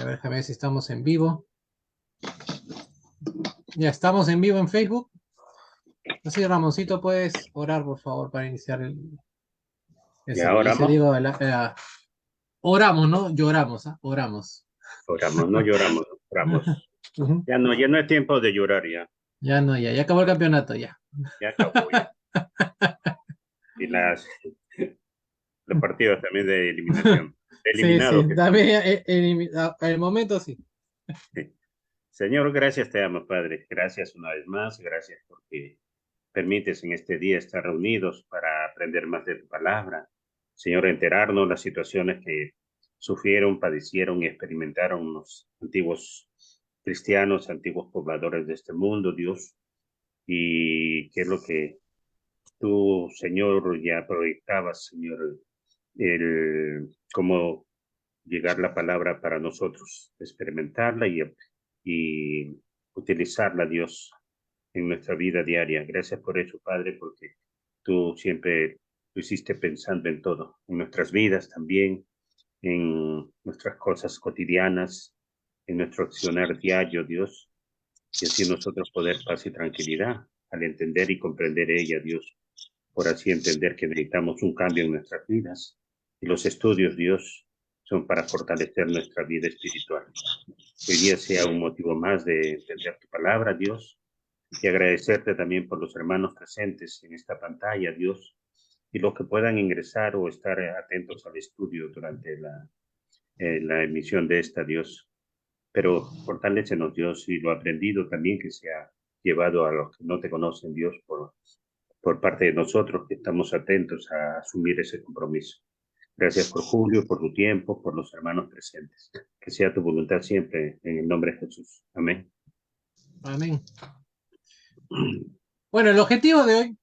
A ver, déjame ver si estamos en vivo. Ya estamos en vivo en Facebook. Así, Ramoncito, puedes orar, por favor, para iniciar el Ya servicio. oramos, Digo, oramos, ¿no? Lloramos, ¿ah? Oramos. oramos, no lloramos, oramos. Ujú. Ya no es tiempo de llorar ya, Ya no, ya acabó el campeonato, ya. ya acabó ya. Y los partidos también de eliminación, de Sí, eliminados sí, que estamos. también el momento sí. Sí. Señor, gracias te amo, Padre. Gracias una vez más, gracias porque permites en este día estar reunidos para aprender más de tu palabra. Señor, enterarnos las situaciones que sufrieron, padecieron y experimentaron los antiguos cristianos, antiguos pobladores de este mundo, Dios, y qué es lo que tú, Señor, ya proyectabas, Señor, cómo llegar la palabra para nosotros, experimentarla y utilizarla, Dios, en nuestra vida diaria. Gracias por eso, Padre, porque tú siempre lo hiciste pensando en todo, en nuestras vidas también, en nuestras cosas cotidianas, en nuestro accionar diario, Dios, y así nosotros poder paz y tranquilidad al entender y comprender ella, Dios, por así entender que necesitamos un cambio en nuestras vidas. Y los estudios, Dios, son para fortalecer nuestra vida espiritual. Que hoy día sea un motivo más de entender tu palabra, Dios, y agradecerte también por los hermanos presentes en esta pantalla, Dios, y los que puedan ingresar o estar atentos al estudio durante la emisión de esta, Dios. Pero fortalécenos, Dios, y lo aprendido también que se ha llevado a los que no te conocen, Dios, por parte de nosotros que estamos atentos a asumir ese compromiso. Gracias por Julio, por tu tiempo, por los hermanos presentes. Que sea tu voluntad siempre en el nombre de Jesús. Amén. Amén. Bueno, el objetivo de hoy,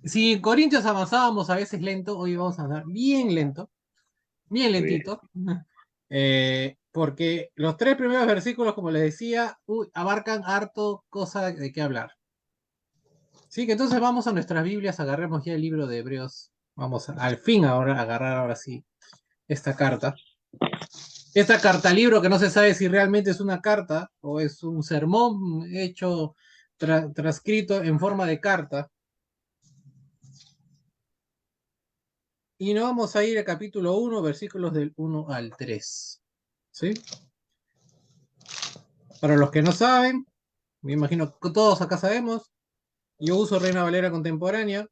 si en Corintios avanzábamos a veces lento, hoy vamos a andar bien Muy bien. lentito. Porque los tres primeros versículos, como les decía, abarcan harto cosa de qué hablar. Sí, que entonces vamos a nuestras Biblias, agarremos ya el libro de Hebreos. Vamos al fin ahora a agarrar ahora sí esta carta. Esta carta libro que no se sabe si realmente es una carta o es un sermón hecho, transcrito en forma de carta. Y nos vamos a ir al capítulo 1, versículos del 1 al 3. ¿Sí? Para los que no saben, me imagino que todos acá sabemos, yo uso Reina Valera contemporánea.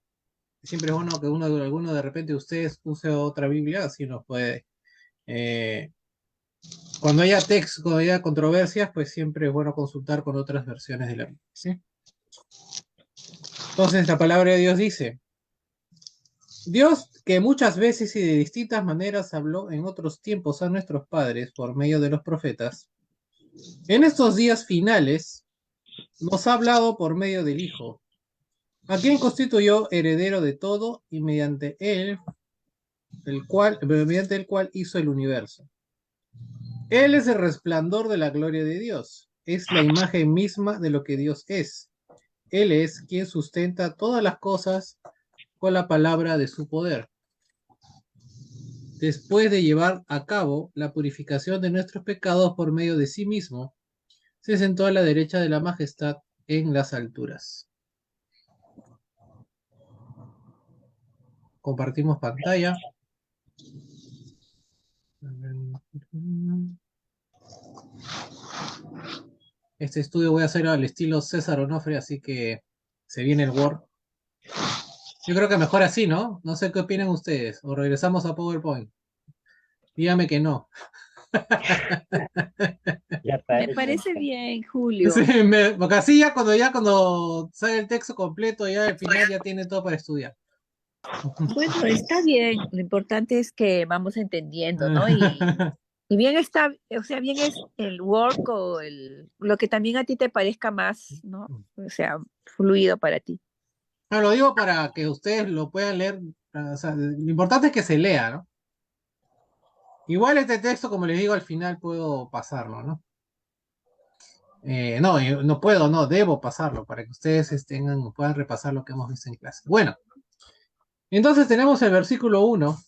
Siempre es bueno que alguno de repente de ustedes use otra Biblia, así nos puede. eh, Cuando haya texto, cuando haya controversias, pues siempre es bueno consultar con otras versiones de la Biblia. ¿Sí? Entonces la palabra de Dios dice: Dios, que muchas veces y de distintas maneras habló en otros tiempos a nuestros padres por medio de los profetas, en estos días finales nos ha hablado por medio del Hijo, a quien constituyó heredero de todo y mediante el cual hizo el universo. Él es el resplandor de la gloria de Dios, es la imagen misma de lo que Dios es. Él es quien sustenta todas las cosas con la palabra de su poder. Después de llevar a cabo la purificación de nuestros pecados por medio de sí mismo, se sentó a la derecha de la majestad en las alturas. Compartimos pantalla. Este estudio voy a hacer al estilo César Onofre, así que se viene el Word. Yo creo que mejor así, ¿no? No sé qué opinan ustedes. O regresamos a PowerPoint. Dígame que no. Ya Me parece. parece bien, Sí, Julio. porque así cuando sale el texto completo, ya al final ya tiene todo para estudiar. Bueno, está bien. Lo importante es que vamos entendiendo, ¿no? Y bien está, o sea, bien es el work o lo que también a ti te parezca más, ¿no? O sea, fluido para ti. No, lo digo para que ustedes lo puedan leer. O sea, lo importante es que se lea, ¿no? Igual este texto, como les digo, al final puedo pasarlo, ¿no? No, no puedo, no, debo pasarlo para que ustedes puedan repasar lo que hemos visto en clase. Bueno, entonces tenemos el versículo 1,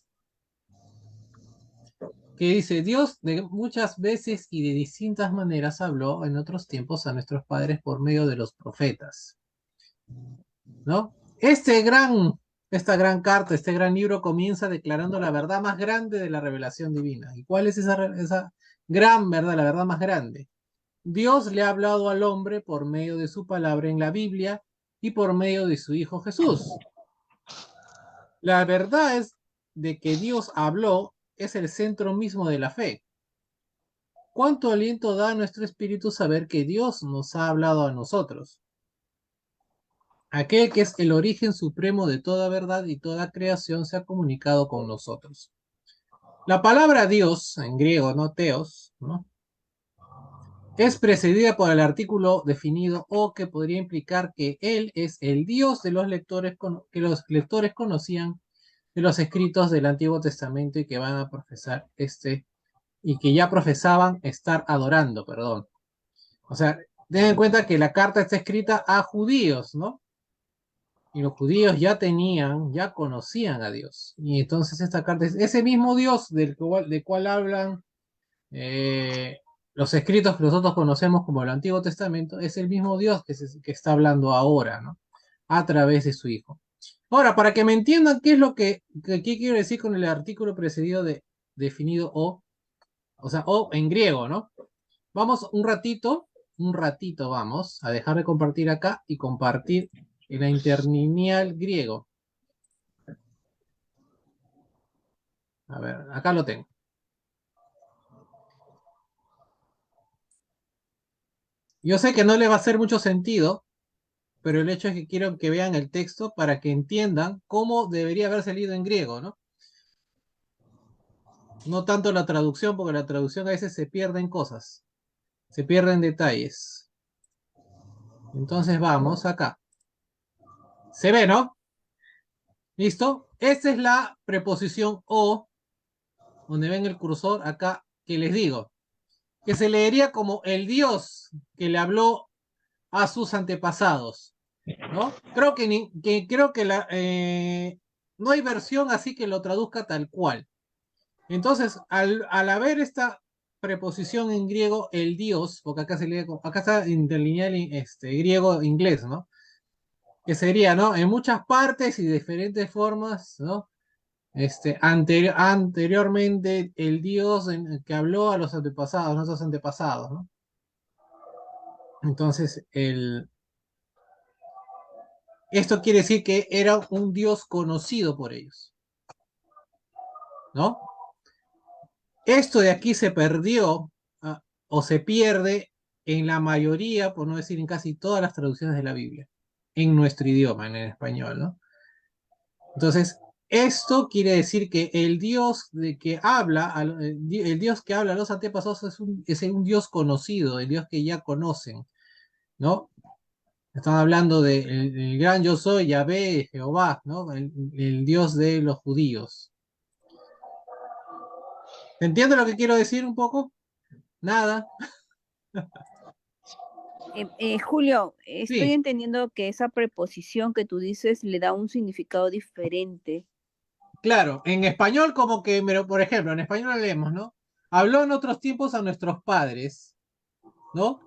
que dice, Dios de muchas veces y de distintas maneras habló en otros tiempos a nuestros padres por medio de los profetas, ¿no? Esta gran carta, este gran libro comienza declarando la verdad más grande de la revelación divina. ¿Y cuál es esa gran verdad, la verdad más grande? Dios le ha hablado al hombre por medio de su palabra en la Biblia y por medio de su Hijo Jesús. La verdad es de que Dios habló es el centro mismo de la fe. ¿Cuánto aliento da a nuestro espíritu saber que Dios nos ha hablado a nosotros? Aquel que es el origen supremo de toda verdad y toda creación se ha comunicado con nosotros. La palabra Dios, en griego, no teos, ¿no?, es precedida por el artículo definido o que podría implicar que Él es el Dios de los lectores que los lectores conocían de los escritos del Antiguo Testamento y que van a profesar y que ya profesaban estar adorando, perdón. O sea, ten en cuenta que la carta está escrita a judíos, ¿no? Y los judíos ya conocían a Dios. Y entonces esta carta es ese mismo Dios del cual hablan los escritos que nosotros conocemos como el Antiguo Testamento, es el mismo Dios que está hablando ahora, ¿no? A través de su Hijo. Ahora, para que me entiendan qué es qué quiero decir con el artículo precedido de definido o sea, o en griego, ¿no? Vamos un ratito vamos a dejar de compartir acá y compartir en la interlineal griego. A ver, acá lo tengo. Yo sé que no le va a hacer mucho sentido, pero el hecho es que quiero que vean el texto para que entiendan cómo debería haberse leído en griego, ¿no? No tanto la traducción, porque la traducción a veces se pierden cosas, se pierden detalles. Entonces vamos acá. ¿Se ve, no? ¿Listo? Esta es la preposición o, donde ven el cursor acá, que les digo, que se leería como el Dios que le habló a sus antepasados, ¿no? Creo que no hay versión así que lo traduzca tal cual. Entonces, al haber esta preposición en griego, el Dios, porque acá acá está interlineal griego-inglés, ¿no? Que sería, ¿no? En muchas partes y diferentes formas, ¿no? Anteriormente el Dios que habló a los antepasados, nuestros antepasados, ¿no? Entonces, esto quiere decir que era un Dios conocido por ellos, ¿no? Esto de aquí se perdió o se pierde en la mayoría, por no decir en casi todas las traducciones de la Biblia, en nuestro idioma, en el español, ¿no? Entonces, esto quiere decir que el Dios que habla a los antepasados es un Dios conocido, el Dios que ya conocen, ¿no? Están hablando del gran yo soy, Yahvé, Jehová, ¿no? El Dios de los judíos. ¿Entiendes lo que quiero decir un poco? Nada. Julio, estoy Sí, entendiendo que esa preposición que tú dices le da un significado diferente. claro. En español como que, por ejemplo, en español leemos, ¿no? Habló en otros tiempos a nuestros padres, ¿no?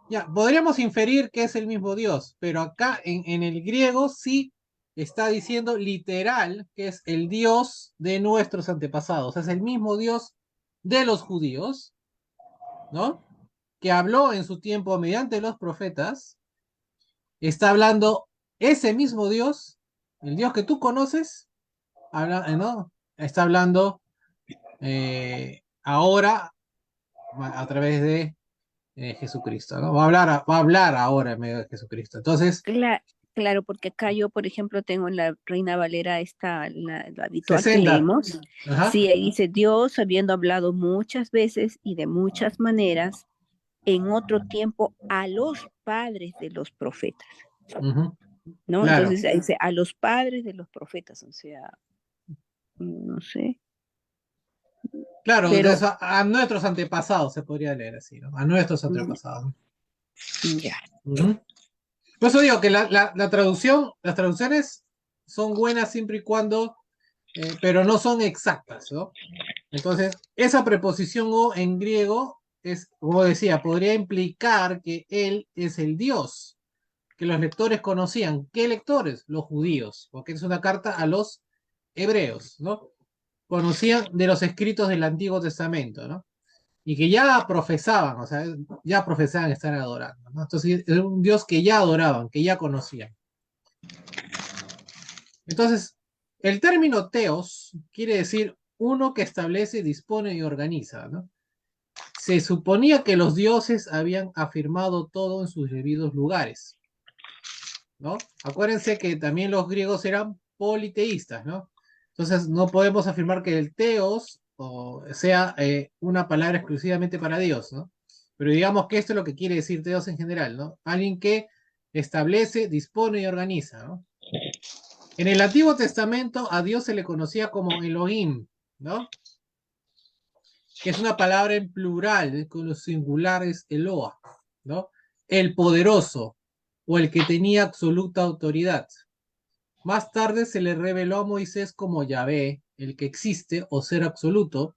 Ya, podríamos inferir que es el mismo Dios, pero acá en el griego sí está diciendo literal que es el Dios de nuestros antepasados. Es el mismo Dios de los judíos, ¿no? Que habló en su tiempo mediante los profetas. Está hablando ese mismo Dios, el Dios que tú conoces, ¿no? Está hablando ahora a través de Jesucristo, ¿no? Va a hablar ahora en medio de Jesucristo. Entonces, Claro, porque acá yo, por ejemplo, tengo en la Reina Valera la habitual que 60. leemos. Ajá. Sí, ahí dice Dios, habiendo hablado muchas veces y de muchas maneras, en otro tiempo a los padres de los profetas, ¿no? Claro, Entonces ahí dice a los padres de los profetas, o sea, no sé, claro, pero entonces a nuestros antepasados se podría leer así, ¿no? A nuestros antepasados. ya. Ujú. Por eso digo que las traducciones son buenas siempre y cuando pero no son exactas, ¿no? Entonces, esa preposición o en griego es, como decía, podría implicar que él es el Dios que los lectores conocían. ¿Qué lectores? Los judíos, porque es una carta a los hebreos, ¿no? Conocían de los escritos del Antiguo Testamento, ¿no? Y que ya profesaban, o sea, ya profesaban estar adorando, ¿no? Entonces, es un Dios que ya adoraban, que ya conocían. Entonces, el término teos quiere decir uno que establece, dispone y organiza, ¿no? Se suponía que los dioses habían afirmado todo en sus debidos lugares, ¿no? Acuérdense que también los griegos eran politeístas, ¿no? Entonces no podemos afirmar que el teos sea una palabra exclusivamente para Dios, ¿no? Pero digamos que esto es lo que quiere decir teos en general, ¿no? Alguien que establece, dispone y organiza, ¿no? En el Antiguo Testamento a Dios se le conocía como Elohim, ¿no? Que es una palabra en plural, con los singulares Eloa, ¿no? El poderoso o el que tenía absoluta autoridad. Más tarde se le reveló a Moisés como Yahvé, el que existe o ser absoluto,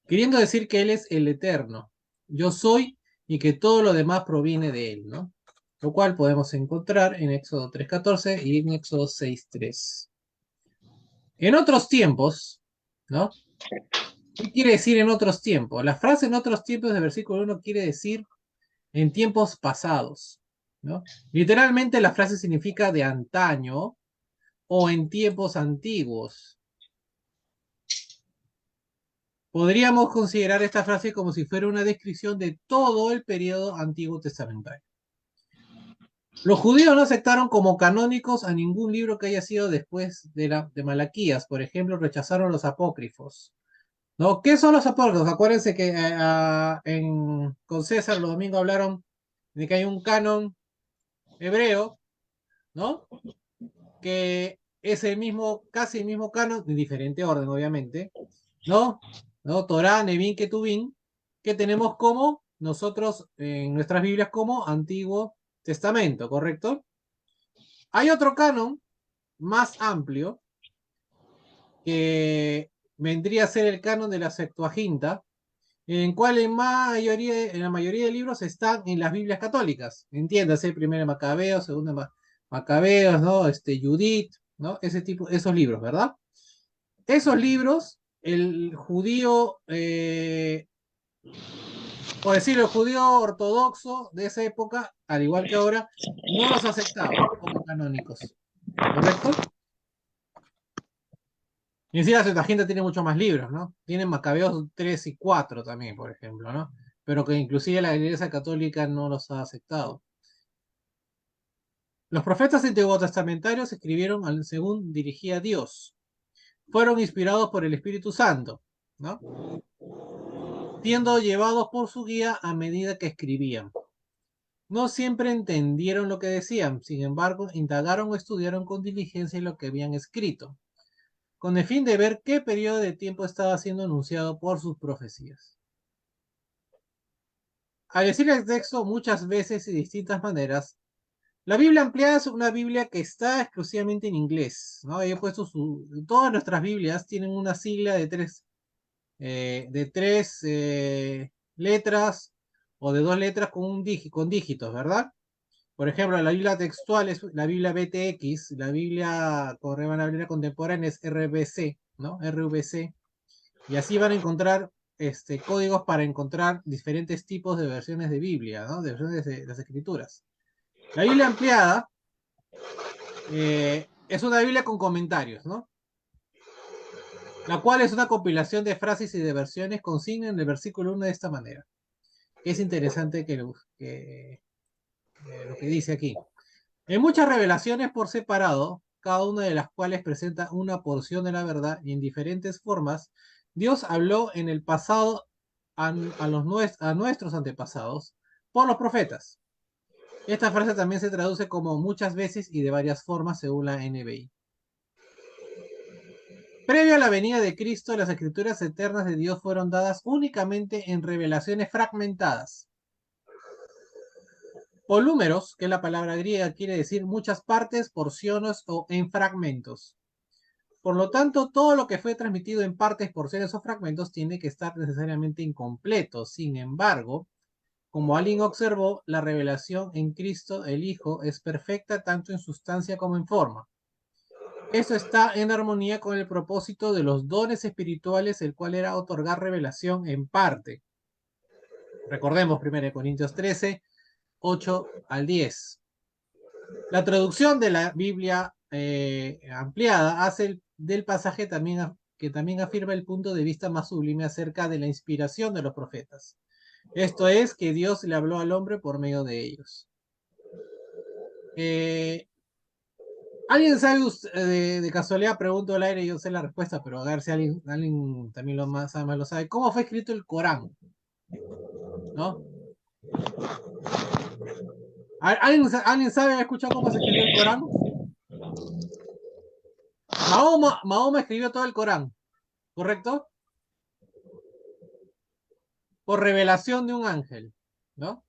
queriendo decir que él es el eterno, yo soy y que todo lo demás proviene de él, ¿no? Lo cual podemos encontrar en Éxodo 3:14 y en Éxodo 6:3. En otros tiempos, ¿no? ¿Qué quiere decir en otros tiempos? La frase en otros tiempos del versículo 1 quiere decir en tiempos pasados, ¿no? Literalmente la frase significa de antaño o en tiempos antiguos. Podríamos considerar esta frase como si fuera una descripción de todo el periodo antiguo testamentario. Los judíos no aceptaron como canónicos a ningún libro que haya sido después de Malaquías. Por ejemplo, rechazaron los apócrifos. ¿No? ¿Qué son los apócrifos? Acuérdense que con César los domingos hablaron de que hay un canon hebreo, ¿no? Que es el mismo, casi el mismo canon, de diferente orden, obviamente, ¿no? ¿No? Torá, Nevin, Ketuvim, que tenemos como nosotros en nuestras Biblias como Antiguo Testamento, ¿correcto? Hay otro canon más amplio que vendría a ser el canon de la Septuaginta, en cual en la mayoría de libros están en las Biblias católicas. Entiéndase, primero Macabeos, segundo Macabeos, ¿no? Judith, ¿no? Ese tipo, esos libros, ¿verdad? Esos libros, el judío, por decirlo, el judío ortodoxo de esa época, al igual que ahora, no los aceptaba como canónicos, ¿correcto? Y encima la Septuaginta tiene muchos más libros, ¿no? Tienen Macabeos 3 y 4 también, por ejemplo, ¿no? Pero que inclusive la Iglesia Católica no los ha aceptado. Los profetas intertestamentarios escribieron según dirigía Dios. Fueron inspirados por el Espíritu Santo, ¿no? Siendo llevados por su guía a medida que escribían. No siempre entendieron lo que decían, sin embargo, indagaron o estudiaron con diligencia lo que habían escrito, con el fin de ver qué periodo de tiempo estaba siendo anunciado por sus profecías. Al decir el texto muchas veces y de distintas maneras, la Biblia ampliada es una Biblia que está exclusivamente en inglés, ¿no? He puesto todas nuestras Biblias tienen una sigla de tres letras o de dos letras con dígitos, ¿verdad? Por ejemplo, la Biblia textual es la Biblia BTX, la Biblia contemporánea es RVC, ¿no? RVC. Y así van a encontrar códigos para encontrar diferentes tipos de versiones de Biblia, ¿no? De versiones de las escrituras. La Biblia ampliada es una Biblia con comentarios, ¿no? La cual es una compilación de frases y de versiones con signo en el versículo 1 de esta manera. Es interesante lo que dice aquí. En muchas revelaciones por separado, cada una de las cuales presenta una porción de la verdad y en diferentes formas, Dios habló en el pasado a nuestros antepasados por los profetas. Esta frase también se traduce como muchas veces y de varias formas según la NBI. Previo a la venida de Cristo, las escrituras eternas de Dios fueron dadas únicamente en revelaciones fragmentadas. Polúmeros, que es la palabra griega, quiere decir muchas partes, porciones o en fragmentos. Por lo tanto, todo lo que fue transmitido en partes, porciones o fragmentos tiene que estar necesariamente incompleto. Sin embargo, como alguien observó, la revelación en Cristo, el Hijo, es perfecta tanto en sustancia como en forma. Esto está en armonía con el propósito de los dones espirituales, el cual era otorgar revelación en parte. Recordemos 1 Corintios 13, 8 al 10. La traducción de la Biblia ampliada hace del pasaje que también afirma el punto de vista más sublime acerca de la inspiración de los profetas. Esto es, que Dios le habló al hombre por medio de ellos. ¿Alguien sabe de casualidad? Pregunto al aire y yo sé la respuesta, pero a ver si alguien también lo sabe. ¿Cómo fue escrito el Corán? ¿No? ¿Alguien sabe, ha escuchado cómo se escribió el Corán? Mahoma escribió todo el Corán, ¿correcto? Por revelación de un ángel, ¿no?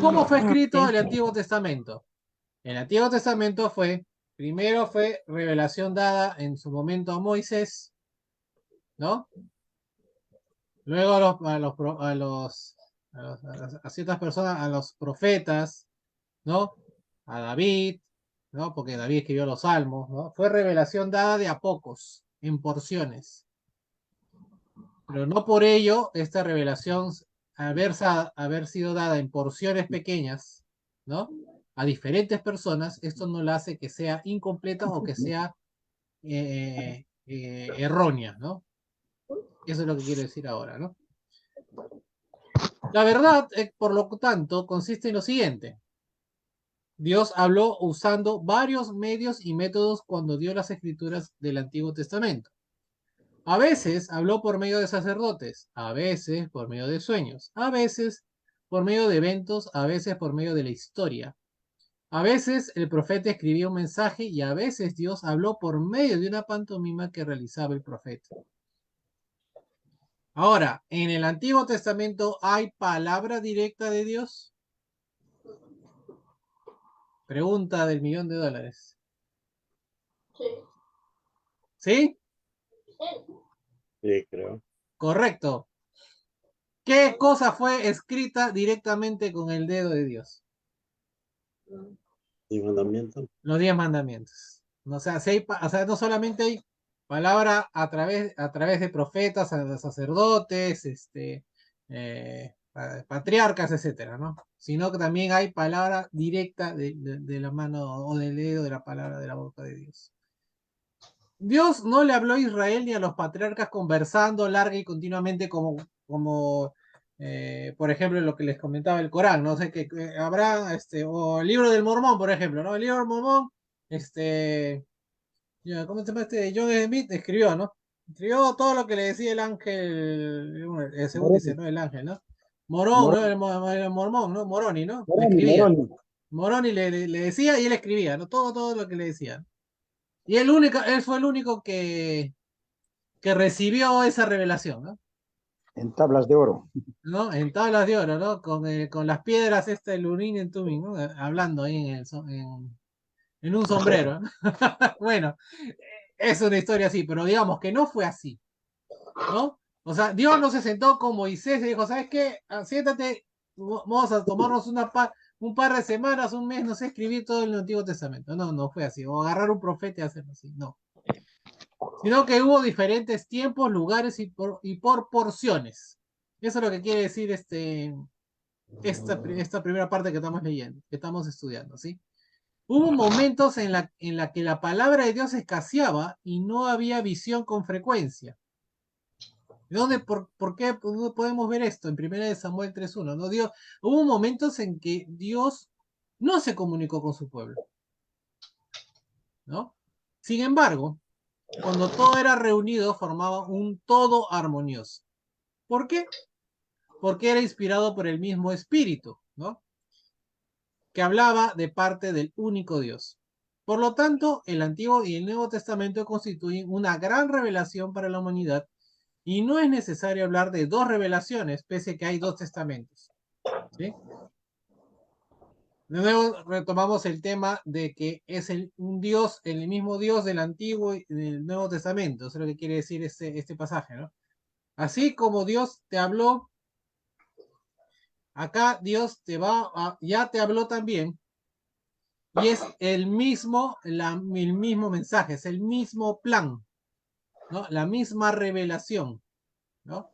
¿Cómo fue escrito el Antiguo Testamento? El Antiguo Testamento primero fue revelación dada en su momento a Moisés, ¿no? Luego a ciertas personas, a los profetas, ¿no? A David, ¿no? Porque David escribió los salmos, ¿no? Fue revelación dada de a pocos, en porciones. Pero no por ello esta revelación, haber sido dada en porciones pequeñas, ¿no? A diferentes personas, esto no la hace que sea incompleta o que sea errónea, ¿no? Eso es lo que quiero decir ahora, ¿no? La verdad, por lo tanto, consiste en lo siguiente. Dios habló usando varios medios y métodos cuando dio las escrituras del Antiguo Testamento. A veces habló por medio de sacerdotes, a veces por medio de sueños, a veces por medio de eventos, a veces por medio de la historia. A veces el profeta escribía un mensaje y a veces Dios habló por medio de una pantomima que realizaba el profeta. Ahora, ¿en el Antiguo Testamento hay palabra directa de Dios? Pregunta del $1.000.000. Sí. ¿Sí? Sí, creo. Correcto. ¿Qué cosa fue escrita directamente con el dedo de Dios? ¿Y mandamiento? Los 10 mandamientos. O sea, no solamente hay palabra a través de profetas, sacerdotes, patriarcas, etcétera, ¿no? Sino que también hay palabra directa de la mano o del dedo de la palabra de la boca de Dios. Dios no le habló a Israel ni a los patriarcas conversando larga y continuamente como por ejemplo, lo que les comentaba el Corán, no sé, que habrá, o el libro del Mormón, por ejemplo, ¿no? El libro del Mormón, ¿cómo se llama John Smith escribió, ¿no? Escribió todo lo que le decía el ángel, según dice, ¿no? El ángel, ¿no? Morón, ¿no? El Mormón, ¿no? Moroni, ¿no? Le escribía. Moroni le decía y él escribía, ¿no? Todo lo que le decía. Y él fue el único que recibió esa revelación, ¿no? En tablas de oro. ¿No? En tablas de oro, ¿no? Con las piedras, el Urim en Tumim, ¿no? Hablando ahí en un sombrero, ¿no? Bueno, es una historia así, pero digamos que no fue así, ¿no? O sea, Dios no se sentó con Moisés y dijo, ¿sabes qué? Siéntate, vamos a tomarnos un par de semanas, un mes, no sé, escribir todo el Antiguo Testamento. No, no fue así. O agarrar un profeta y hacerlo así, no. Sino que hubo diferentes tiempos, lugares y por porciones. Eso es lo que quiere decir esta primera parte que estamos leyendo, que estamos estudiando, ¿sí? Hubo momentos en la que la palabra de Dios escaseaba y no había visión con frecuencia. ¿Por qué podemos ver esto? En 1 Samuel 3:1, ¿no? Hubo momentos en que Dios no se comunicó con su pueblo, ¿no? Sin embargo, cuando todo era reunido, formaba un todo armonioso. ¿Por qué? Porque era inspirado por el mismo Espíritu, ¿no? Que hablaba de parte del único Dios. Por lo tanto, el Antiguo y el Nuevo Testamento constituyen una gran revelación para la humanidad y no es necesario hablar de dos revelaciones, pese a que hay dos testamentos. ¿Sí? De nuevo retomamos el tema de que es un Dios, el mismo Dios del Antiguo y del Nuevo Testamento. Eso es lo que quiere decir este pasaje, ¿no? Así como Dios te habló, acá Dios ya te habló también. Y es el mismo mensaje, es el mismo plan, ¿no? La misma revelación, ¿no?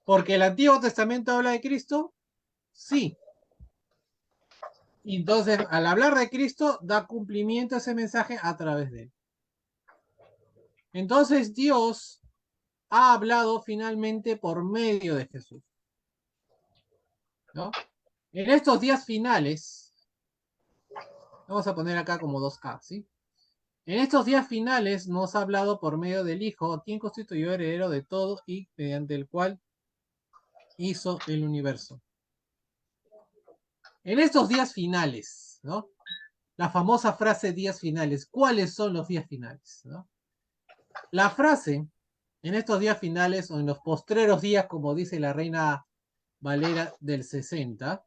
Porque el Antiguo Testamento habla de Cristo, sí. Y entonces, al hablar de Cristo, da cumplimiento a ese mensaje a través de él. Entonces, Dios ha hablado finalmente por medio de Jesús, ¿no? En estos días finales, vamos a poner acá como 2K, ¿sí? En estos días finales nos ha hablado por medio del Hijo, quien constituyó heredero de todo y mediante el cual hizo el universo. En estos días finales, ¿no? La famosa frase días finales. ¿Cuáles son los días finales? ¿No? La frase, en estos días finales o en los postreros días, como dice la Reina Valera del 60,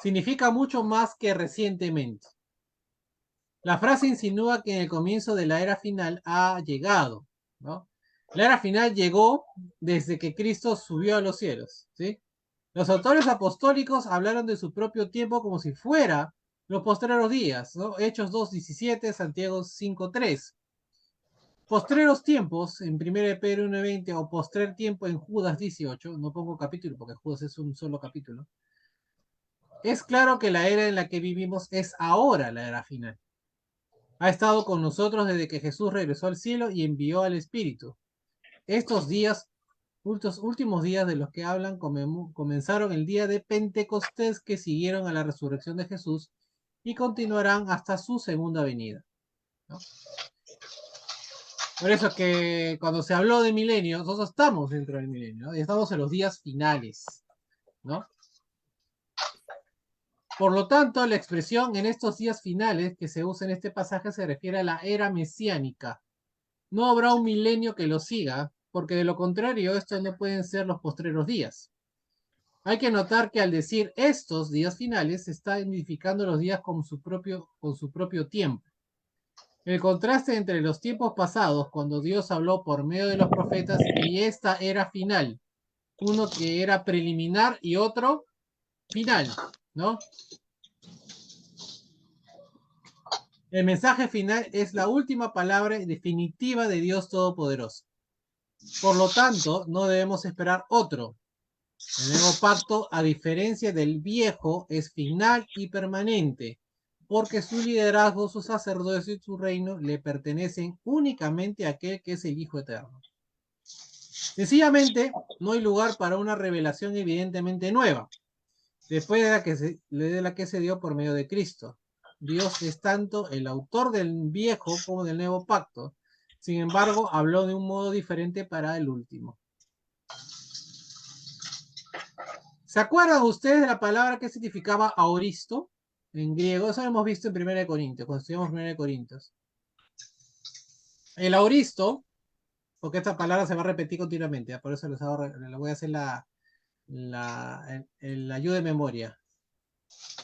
significa mucho más que recientemente. La frase insinúa que en el comienzo de la era final ha llegado, ¿no? La era final llegó desde que Cristo subió a los cielos, ¿sí? Los autores apostólicos hablaron de su propio tiempo como si fuera los postreros días, ¿no? Hechos 2:17, Santiago 5:3. Postreros tiempos en 1 Pedro 1:20 o postrer tiempo en Judas 18, no pongo capítulo porque Judas es un solo capítulo. Es claro que la era en la que vivimos es ahora la era final. Ha estado con nosotros desde que Jesús regresó al cielo y envió al Espíritu. Estos días, últimos días de los que hablan, comenzaron el día de Pentecostés que siguieron a la resurrección de Jesús y continuarán hasta su segunda venida, ¿no? Por eso es que cuando se habló de milenio, nosotros estamos dentro del milenio, ¿no? Y estamos en los días finales, ¿no? Por lo tanto, la expresión en estos días finales que se usa en este pasaje se refiere a la era mesiánica. No habrá un milenio que lo siga, porque de lo contrario, estos no pueden ser los postreros días. Hay que notar que al decir estos días finales, se está identificando los días con su propio tiempo. El contraste entre los tiempos pasados, cuando Dios habló por medio de los profetas, y esta era final. Uno que era preliminar y otro final, ¿no? El mensaje final es la última palabra definitiva de Dios Todopoderoso. Por lo tanto, no debemos esperar otro. El nuevo pacto, a diferencia del viejo, es final y permanente, porque su liderazgo, su sacerdocio y su reino le pertenecen únicamente a aquel que es el Hijo Eterno. Sencillamente, no hay lugar para una revelación evidentemente nueva, después de la que se dio por medio de Cristo. Dios es tanto el autor del viejo como del nuevo pacto. Sin embargo, habló de un modo diferente para el último. ¿Se acuerdan ustedes de la palabra que significaba aoristo en griego? Eso lo hemos visto en 1 Corintios, cuando estudiamos 1 Corintios. El aoristo, porque esta palabra se va a repetir continuamente, ¿eh? Por eso les voy a hacer la ayuda de memoria.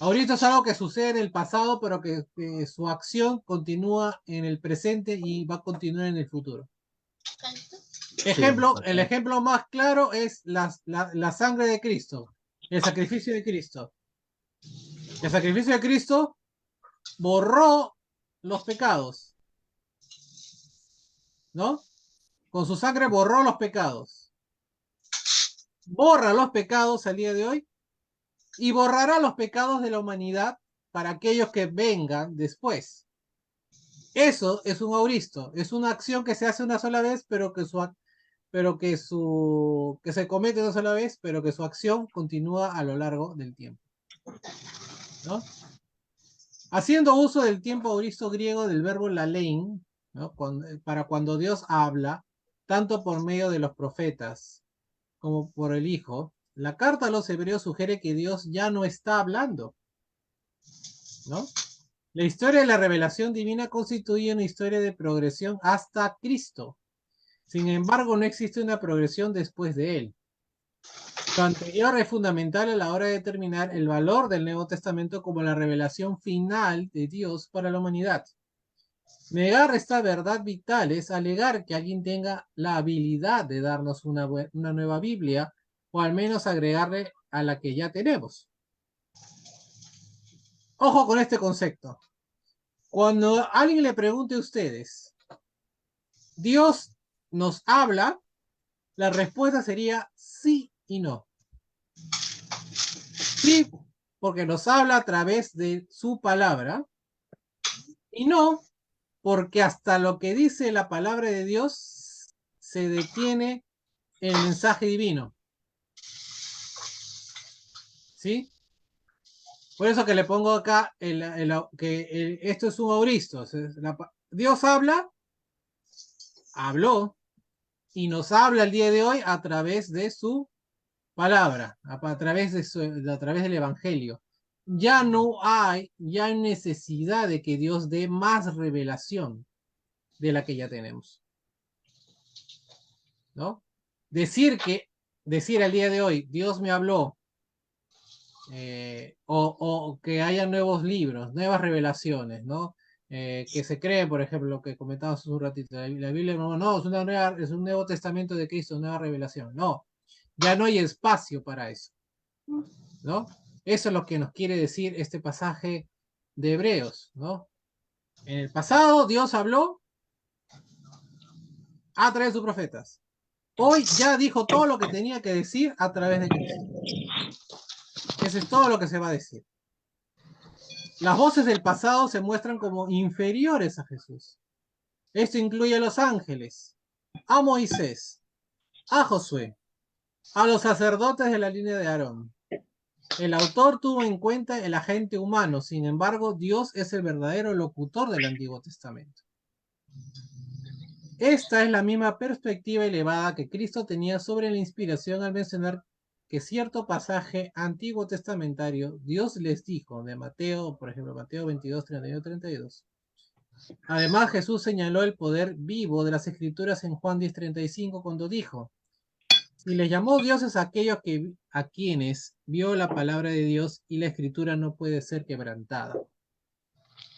Aoristo es algo que sucede en el pasado, pero que su acción continúa en el presente y va a continuar en el futuro. El ejemplo más claro es la sangre de Cristo, el sacrificio de Cristo. El sacrificio de Cristo borró los pecados, ¿no? Con su sangre borró los pecados. Borra los pecados al día de hoy y borrará los pecados de la humanidad para aquellos que vengan después. Eso es un auristo, es una acción que se hace una sola vez, que se comete una sola vez, pero que su acción continúa a lo largo del tiempo, ¿no? Haciendo uso del tiempo auristo griego del verbo lalein, ¿no? Para cuando Dios habla, tanto por medio de los profetas como por el Hijo, la carta a los hebreos sugiere que Dios ya no está hablando, ¿no? La historia de la revelación divina constituye una historia de progresión hasta Cristo. Sin embargo, no existe una progresión después de él. Lo anterior es fundamental a la hora de determinar el valor del Nuevo Testamento como la revelación final de Dios para la humanidad. Negar esta verdad vital es alegar que alguien tenga la habilidad de darnos una nueva Biblia, o al menos agregarle a la que ya tenemos. Ojo con este concepto. Cuando alguien le pregunte a ustedes, ¿Dios nos habla? La respuesta sería sí y no. Sí, porque nos habla a través de su palabra, y no, porque hasta lo que dice la palabra de Dios se detiene el mensaje divino. ¿Sí? Por eso que le pongo acá esto es un auristo. Dios habla, habló, y nos habla el día de hoy a través de su palabra, a través a través del Evangelio. Ya hay necesidad de que Dios dé más revelación de la que ya tenemos. ¿No? Decir al día de hoy, Dios me habló, o que haya nuevos libros, nuevas revelaciones, ¿no? Que se cree, por ejemplo, lo que comentábamos hace un ratito, la Biblia no, es un Nuevo Testamento de Cristo, nueva revelación. No, ya no hay espacio para eso, ¿no? Eso es lo que nos quiere decir este pasaje de Hebreos, ¿no? En el pasado Dios habló a través de sus profetas. Hoy ya dijo todo lo que tenía que decir a través de Cristo. Eso es todo lo que se va a decir. Las voces del pasado se muestran como inferiores a Jesús. Esto incluye a los ángeles, a Moisés, a Josué, a los sacerdotes de la línea de Aarón. El autor tuvo en cuenta el agente humano, sin embargo, Dios es el verdadero locutor del Antiguo Testamento. Esta es la misma perspectiva elevada que Cristo tenía sobre la inspiración al mencionar que cierto pasaje antiguo testamentario Dios les dijo, de Mateo, por ejemplo, Mateo 22, 31, 32. Además, Jesús señaló el poder vivo de las Escrituras en Juan 10, 35, cuando dijo: y les llamó dioses a aquellos a quienes vio la palabra de Dios, y la Escritura no puede ser quebrantada.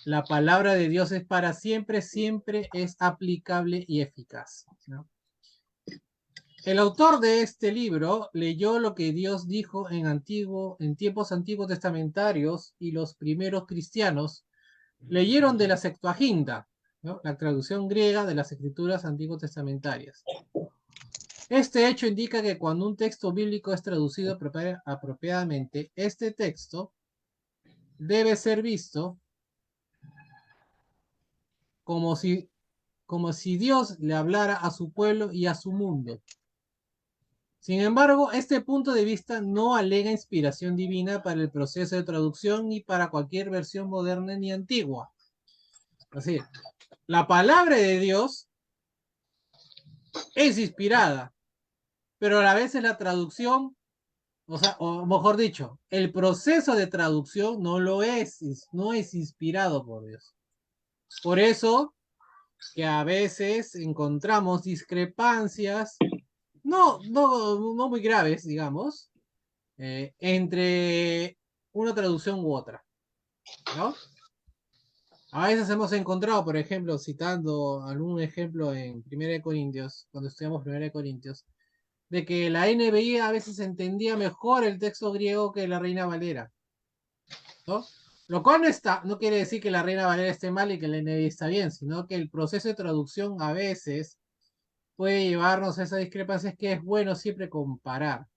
La palabra de Dios es para siempre, siempre es aplicable y eficaz, ¿no? El autor de este libro leyó lo que Dios dijo en tiempos antiguos testamentarios, y los primeros cristianos leyeron de la Septuaginta, ¿no? La traducción griega de las escrituras antiguo testamentarias. Este hecho indica que cuando un texto bíblico es traducido apropiadamente, este texto debe ser visto como si Dios le hablara a su pueblo y a su mundo. Sin embargo, este punto de vista no alega inspiración divina para el proceso de traducción ni para cualquier versión moderna ni antigua. Así, la palabra de Dios es inspirada, pero a la vez la traducción, o mejor dicho, el proceso de traducción no es inspirado por Dios. Por eso que a veces encontramos discrepancias, no muy graves, digamos, entre una traducción u otra, ¿no? A veces hemos encontrado, por ejemplo, citando algún ejemplo en 1 Corintios, cuando estudiamos 1 Corintios, de que la NBI a veces entendía mejor el texto griego que la Reina Valera, ¿no? Lo cual no quiere decir que la Reina Valera esté mal y que la NBI está bien, sino que el proceso de traducción a veces puede llevarnos a esas discrepancias, que es bueno siempre comparar,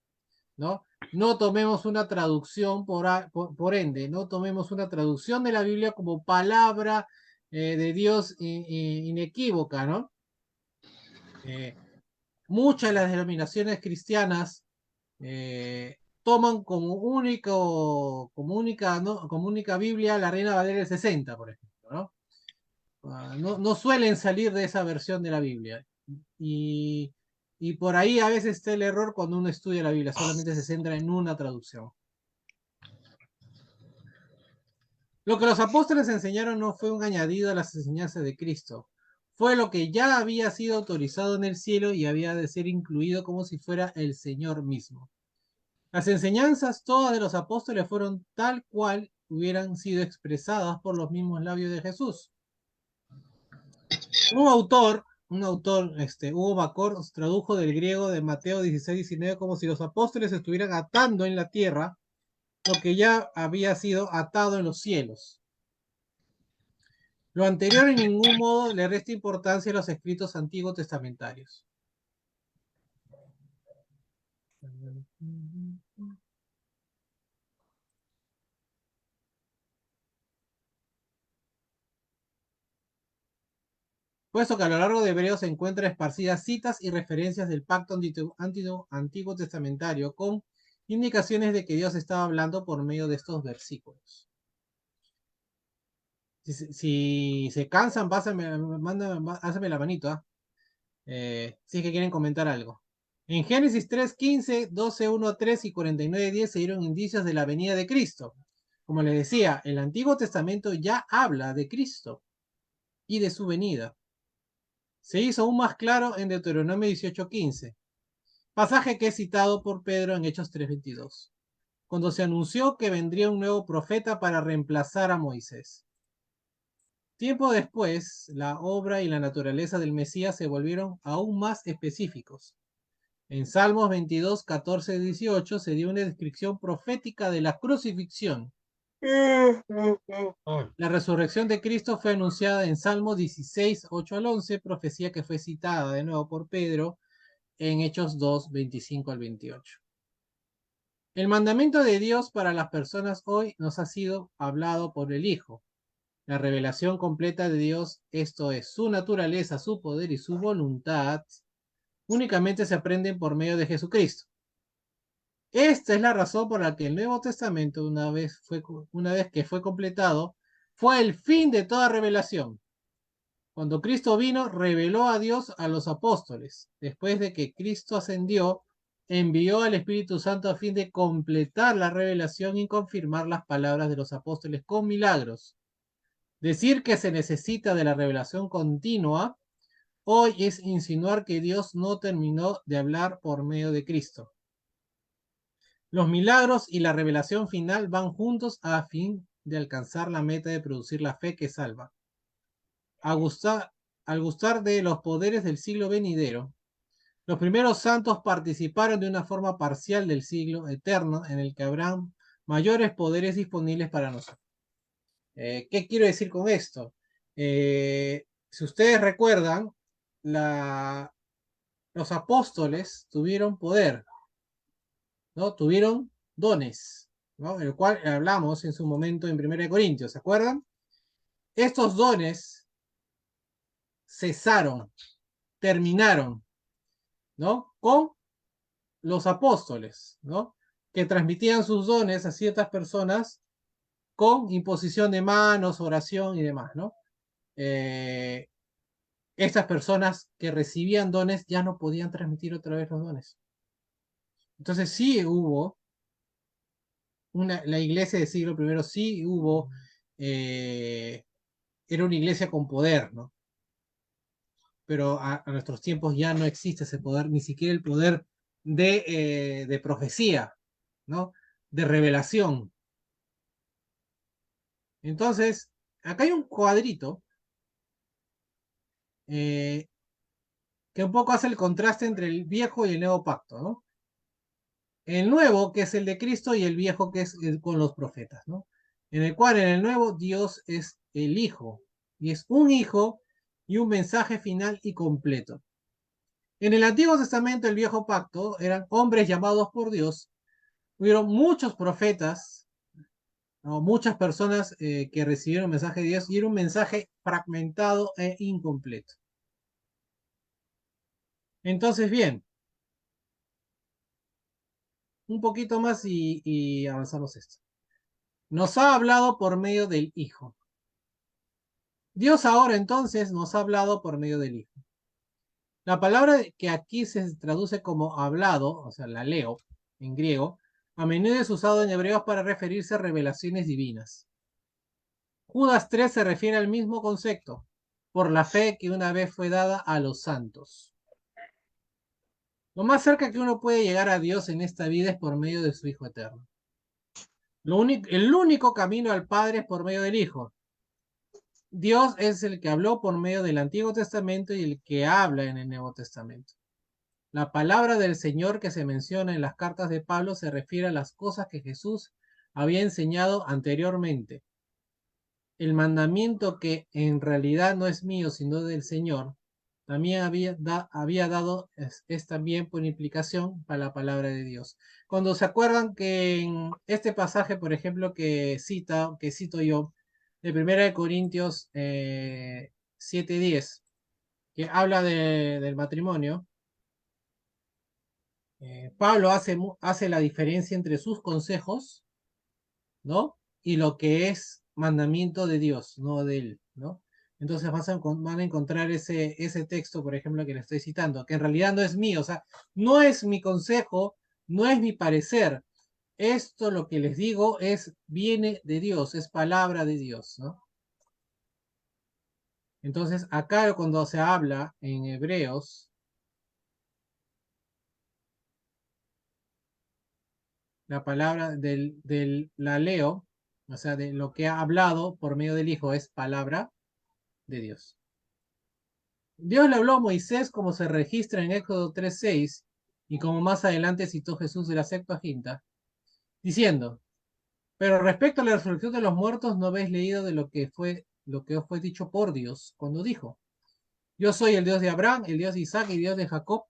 ¿no? No tomemos una traducción por ende, no tomemos una traducción de la Biblia como palabra de Dios inequívoca, ¿no? Muchas de las denominaciones cristianas toman como única Biblia la Reina Valera del 60, por ejemplo, ¿no? No suelen salir de esa versión de la Biblia. Y por ahí a veces está el error cuando uno estudia la Biblia, solamente se centra en una traducción. Lo que los apóstoles enseñaron no fue un añadido a las enseñanzas de Cristo, fue lo que ya había sido autorizado en el cielo y había de ser incluido como si fuera el Señor mismo. Las enseñanzas todas de los apóstoles fueron tal cual hubieran sido expresadas por los mismos labios de Jesús. Hugo Bacor, tradujo del griego de Mateo 16-19 como si los apóstoles estuvieran atando en la tierra lo que ya había sido atado en los cielos. Lo anterior en ningún modo le resta importancia a los escritos antiguos testamentarios. Puesto que a lo largo de Hebreos se encuentran esparcidas citas y referencias del pacto antiguo testamentario con indicaciones de que Dios estaba hablando por medio de estos versículos. Si se cansan, hácenme la manito, ¿ah? Si es que quieren comentar algo. En Génesis 3:15, 12:1-3 y 49:10 se dieron indicios de la venida de Cristo. Como les decía, el Antiguo Testamento ya habla de Cristo y de su venida. Se hizo aún más claro en Deuteronomio 18:15, pasaje que es citado por Pedro en Hechos 3:22, cuando se anunció que vendría un nuevo profeta para reemplazar a Moisés. Tiempo después, la obra y la naturaleza del Mesías se volvieron aún más específicos. En Salmos 22, 14, 18 se dio una descripción profética de la crucifixión. La resurrección de Cristo fue anunciada en Salmos 16, 8 al 11, profecía que fue citada de nuevo por Pedro en Hechos 2, 25 al 28. El mandamiento de Dios para las personas hoy nos ha sido hablado por el Hijo. La revelación completa de Dios, esto es, su naturaleza, su poder y su voluntad, únicamente se aprenden por medio de Jesucristo. Esta es la razón por la que el Nuevo Testamento, una vez que fue completado, fue el fin de toda revelación. Cuando Cristo vino, reveló a Dios a los apóstoles. Después de que Cristo ascendió, envió al Espíritu Santo a fin de completar la revelación y confirmar las palabras de los apóstoles con milagros. Decir que se necesita de la revelación continua hoy es insinuar que Dios no terminó de hablar por medio de Cristo. Los milagros y la revelación final van juntos a fin de alcanzar la meta de producir la fe que salva. Al gustar de los poderes del siglo venidero, los primeros santos participaron de una forma parcial del siglo eterno en el que habrán mayores poderes disponibles para nosotros. ¿Qué quiero decir con esto? Si ustedes recuerdan, los apóstoles tuvieron poder, ¿no? Tuvieron dones, ¿no? El cual hablamos en su momento en 1 Corintios, ¿se acuerdan? Estos dones cesaron, terminaron, ¿no? Con los apóstoles, ¿no? Que transmitían sus dones a ciertas personas con imposición de manos, oración y demás, ¿no? Estas personas que recibían dones ya no podían transmitir otra vez los dones. Entonces sí hubo, la iglesia del siglo I sí hubo, era una iglesia con poder, ¿no? Pero a nuestros tiempos ya no existe ese poder, ni siquiera el poder de profecía, ¿no? De revelación. Entonces, acá hay un cuadrito que un poco hace el contraste entre el viejo y el nuevo pacto, ¿no? El nuevo, que es el de Cristo, y el viejo, que es con los profetas, ¿no? En el cual en el nuevo Dios es el Hijo, y es un Hijo y un mensaje final y completo. En el Antiguo Testamento, el viejo pacto, eran hombres llamados por Dios. Hubieron muchos profetas, ¿no? Muchas personas que recibieron el mensaje de Dios, y era un mensaje fragmentado e incompleto. Entonces, bien, un poquito más y avanzamos esto. Nos ha hablado por medio del Hijo. Dios ahora entonces nos ha hablado por medio del Hijo. La palabra que aquí se traduce como hablado, o sea, la leo en griego, a menudo es usado en hebreos para referirse a revelaciones divinas. Judas 3 se refiere al mismo concepto, por la fe que una vez fue dada a los santos. Lo más cerca que uno puede llegar a Dios en esta vida es por medio de su Hijo eterno. El único camino al Padre es por medio del Hijo. Dios es el que habló por medio del Antiguo Testamento y el que habla en el Nuevo Testamento. La palabra del Señor que se menciona en las cartas de Pablo se refiere a las cosas que Jesús había enseñado anteriormente. El mandamiento que en realidad no es mío, sino del Señor, también había dado, es también por implicación para la palabra de Dios. Cuando se acuerdan que en este pasaje, por ejemplo, que cito yo, de 1 Corintios 7:10, que habla del matrimonio, Pablo hace la diferencia entre sus consejos, ¿no? Y lo que es mandamiento de Dios, no de él, ¿no? Entonces van a encontrar ese texto, por ejemplo, que le estoy citando, que en realidad no es mío, o sea, no es mi consejo, no es mi parecer. Esto lo que les digo viene de Dios, es palabra de Dios, ¿no? Entonces, acá cuando se habla en Hebreos, la palabra la leo, o sea, de lo que ha hablado por medio del Hijo es palabra de Dios. Dios le habló a Moisés como se registra en Éxodo 3:6 y como más adelante citó Jesús de la Septuaginta, diciendo, pero respecto a la resurrección de los muertos no habéis leído de lo que os fue dicho por Dios cuando dijo, yo soy el Dios de Abraham, el Dios de Isaac y Dios de Jacob.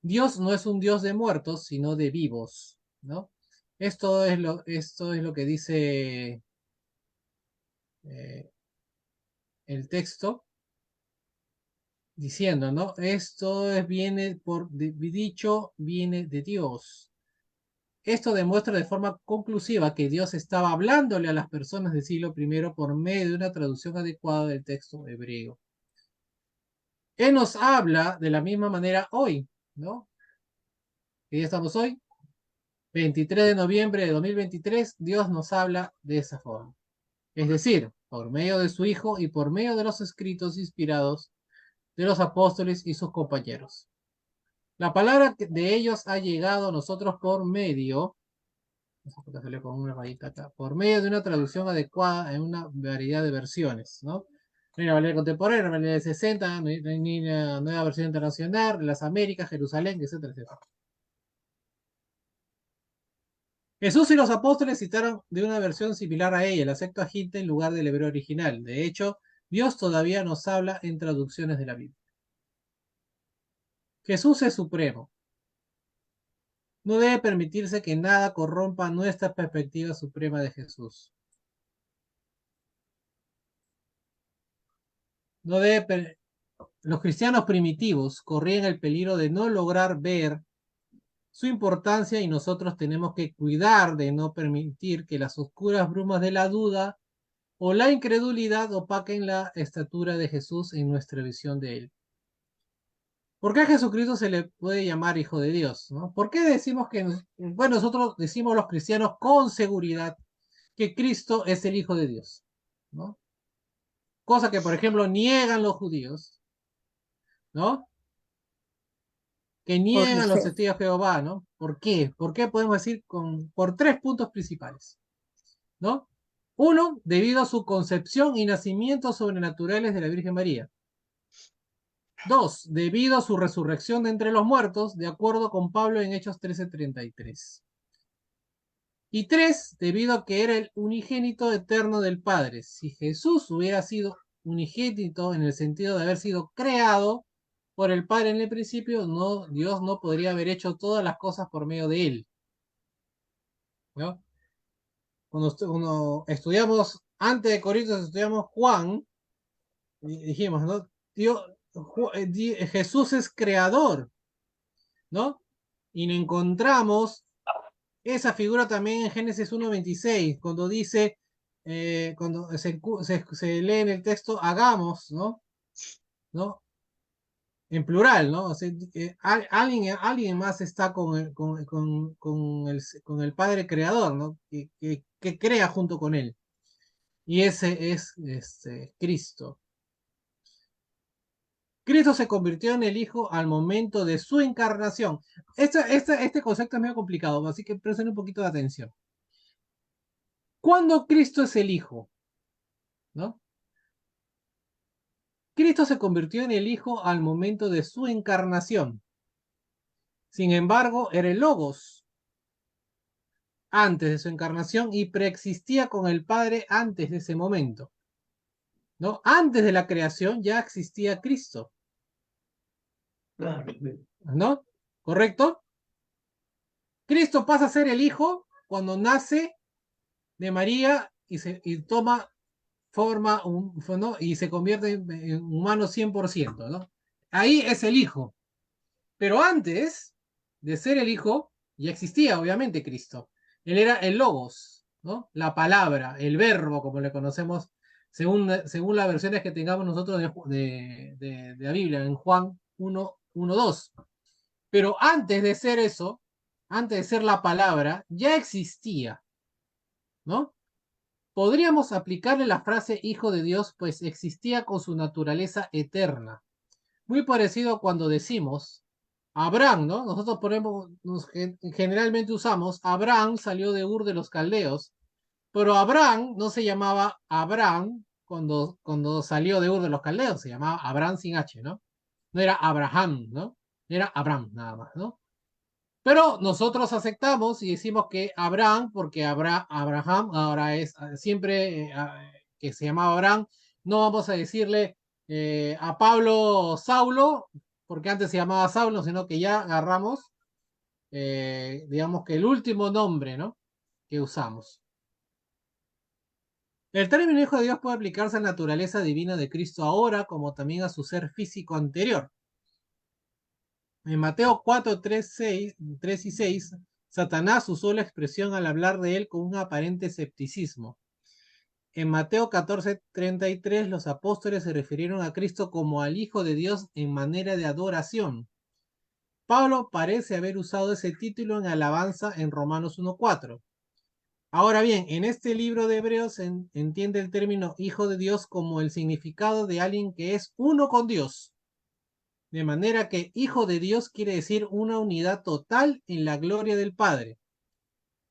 Dios no es un Dios de muertos, sino de vivos, ¿no? Esto es lo que dice eh, el texto diciendo, ¿no? Viene de Dios. Esto demuestra de forma conclusiva que Dios estaba hablándole a las personas del siglo I por medio de una traducción adecuada del texto hebreo. Él nos habla de la misma manera hoy, ¿no? ¿Qué día estamos hoy? 23 de noviembre de 2023, Dios nos habla de esa forma. Es decir, por medio de su Hijo y por medio de los escritos inspirados de los apóstoles y sus compañeros. La palabra de ellos ha llegado a nosotros por medio de una traducción adecuada en una variedad de versiones, ¿no? Reina Valera Contemporánea, Valera de 60, Nueva Versión Internacional, Las Américas, Jerusalén, etcétera, etcétera. Jesús y los apóstoles citaron de una versión similar a ella, la Septuaginta en lugar del hebreo original. De hecho, Dios todavía nos habla en traducciones de la Biblia. Jesús es supremo. No debe permitirse que nada corrompa nuestra perspectiva suprema de Jesús. Los cristianos primitivos corrían el peligro de no lograr ver su importancia y nosotros tenemos que cuidar de no permitir que las oscuras brumas de la duda o la incredulidad opaquen la estatura de Jesús en nuestra visión de él. ¿Por qué a Jesucristo se le puede llamar Hijo de Dios? ¿No? ¿Por qué decimos bueno, nosotros decimos los cristianos con seguridad que Cristo es el Hijo de Dios? ¿No? Cosa que, por ejemplo, niegan los judíos, ¿no? Que Por niegan los fe. testigos de Jehová, ¿no? ¿Por qué? ¿Por qué podemos decir por 3 puntos principales, ¿no? Uno, debido a su concepción y nacimiento sobrenaturales de la Virgen María. 2, debido a su resurrección de entre los muertos, de acuerdo con Pablo en Hechos 13:33. Y 3, debido a que era el unigénito eterno del Padre. Si Jesús hubiera sido unigénito en el sentido de haber sido creado por el Padre en el principio, Dios no podría haber hecho todas las cosas por medio de él, ¿no? Cuando estudiamos, antes de Corintios estudiamos Juan, dijimos, ¿no? Jesús es creador, ¿no? Y encontramos esa figura también en Génesis 1:26, cuando dice, cuando se lee en el texto, hagamos, ¿no? ¿No? En plural, ¿no? O sea, alguien más está con el Padre Creador, ¿no? Que crea junto con él. Y ese es Cristo. Cristo se convirtió en el Hijo al momento de su encarnación. Este concepto es medio complicado, así que presten un poquito de atención. ¿Cuándo Cristo es el Hijo? ¿No? Cristo se convirtió en el Hijo al momento de su encarnación. Sin embargo, era el Logos antes de su encarnación y preexistía con el Padre antes de ese momento. ¿No? Antes de la creación ya existía Cristo. Claro. ¿No? ¿Correcto? Cristo pasa a ser el Hijo cuando nace de María y toma forma, ¿no? Y se convierte en humano 100%, ¿no? Ahí es el Hijo. Pero antes de ser el Hijo, ya existía, obviamente, Cristo. Él era el Logos, ¿no? La palabra, el verbo, como le conocemos, según las versiones que tengamos nosotros de la Biblia, en Juan 1:2. Pero antes de ser eso, antes de ser la palabra, ya existía, ¿no? Podríamos aplicarle la frase Hijo de Dios, pues existía con su naturaleza eterna. Muy parecido a cuando decimos Abraham, ¿no? Nosotros generalmente usamos Abraham salió de Ur de los Caldeos, pero Abraham no se llamaba Abraham cuando salió de Ur de los Caldeos, se llamaba Abraham sin H, ¿no? No era Abraham, ¿no? Era Abraham nada más, ¿no? Pero nosotros aceptamos y decimos que Abraham, porque Abraham ahora es siempre que se llamaba Abraham, no vamos a decirle a Pablo Saulo, porque antes se llamaba Saulo, sino que ya agarramos, digamos que el último nombre, ¿no? Que usamos. El término Hijo de Dios puede aplicarse a la naturaleza divina de Cristo ahora, como también a su ser físico anterior. En Mateo 4, 3 y 6, Satanás usó la expresión al hablar de él con un aparente escepticismo. En Mateo 14, 33, los apóstoles se refirieron a Cristo como al Hijo de Dios en manera de adoración. Pablo parece haber usado ese título en alabanza en Romanos 1:4. Ahora bien, en este libro de Hebreos se entiende el término Hijo de Dios como el significado de alguien que es uno con Dios. De manera que Hijo de Dios quiere decir una unidad total en la gloria del Padre.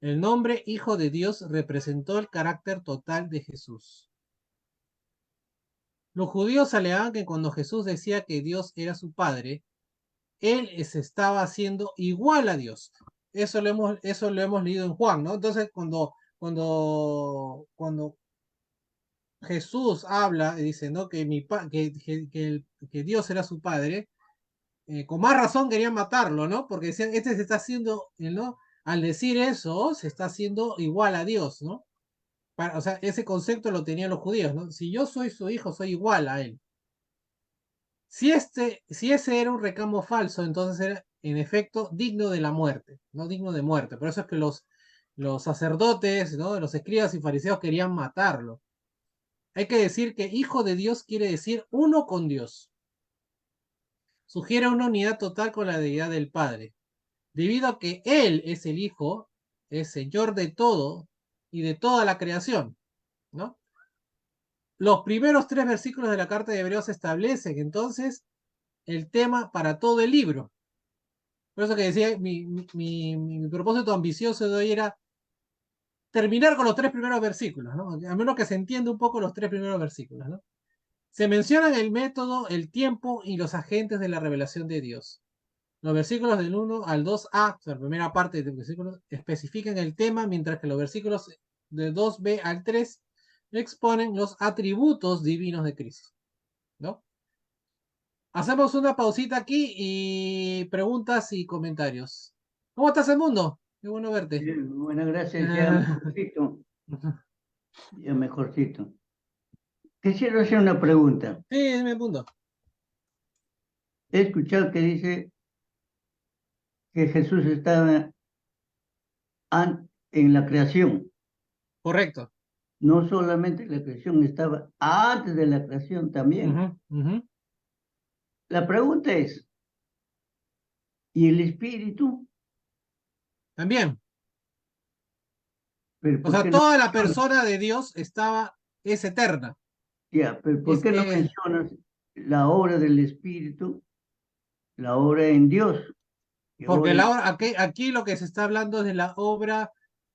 El nombre Hijo de Dios representó el carácter total de Jesús. Los judíos alegaban que cuando Jesús decía que Dios era su Padre, Él se estaba haciendo igual a Dios. Eso lo hemos leído en Juan, ¿no? Entonces, cuando Jesús habla y dice, ¿no? Que Dios era su Padre, con más razón querían matarlo, ¿no? Porque decían, este se está haciendo, ¿no? Al decir eso, se está haciendo igual a Dios, ¿no? O sea, ese concepto lo tenían los judíos, ¿no? Si yo soy su hijo, soy igual a él. Si ese era un reclamo falso, entonces era, en efecto, digno de la muerte, no digno de muerte. Por eso es que los sacerdotes, ¿no? Los escribas y fariseos querían matarlo. Hay que decir que hijo de Dios quiere decir uno con Dios. Sugiere una unidad total con la deidad del Padre. Debido a que Él es el Hijo, es Señor de todo y de toda la creación, ¿no? Los primeros 3 versículos de la carta de Hebreos establecen entonces el tema para todo el libro. Por eso que decía, mi propósito ambicioso de hoy era terminar con los 3 primeros versículos, ¿no? A menos que se entienda un poco los 3 primeros versículos, ¿no? Se mencionan el método, el tiempo y los agentes de la revelación de Dios. Los versículos del 1 al 2a, o sea, la primera parte del versículo, especifican el tema, mientras que los versículos de 2b al 3 exponen los atributos divinos de Cristo, ¿no? Hacemos una pausita aquí y preguntas y comentarios. ¿Cómo estás, el mundo? Qué bueno verte. Bien, buenas gracias, ya mejorcito. Ya mejorcito. Quisiera hacer una pregunta. Sí, dime, mundo. He escuchado que dice que Jesús estaba en la creación. Correcto. No solamente en la creación, estaba antes de la creación también. La pregunta es, ¿y el Espíritu? También. ¿Pero O por sea, qué no toda la mencionas? persona de Dios es eterna. Ya, pero ¿por qué no mencionas la obra del Espíritu, la obra en Dios. Porque aquí lo que se está hablando es de la obra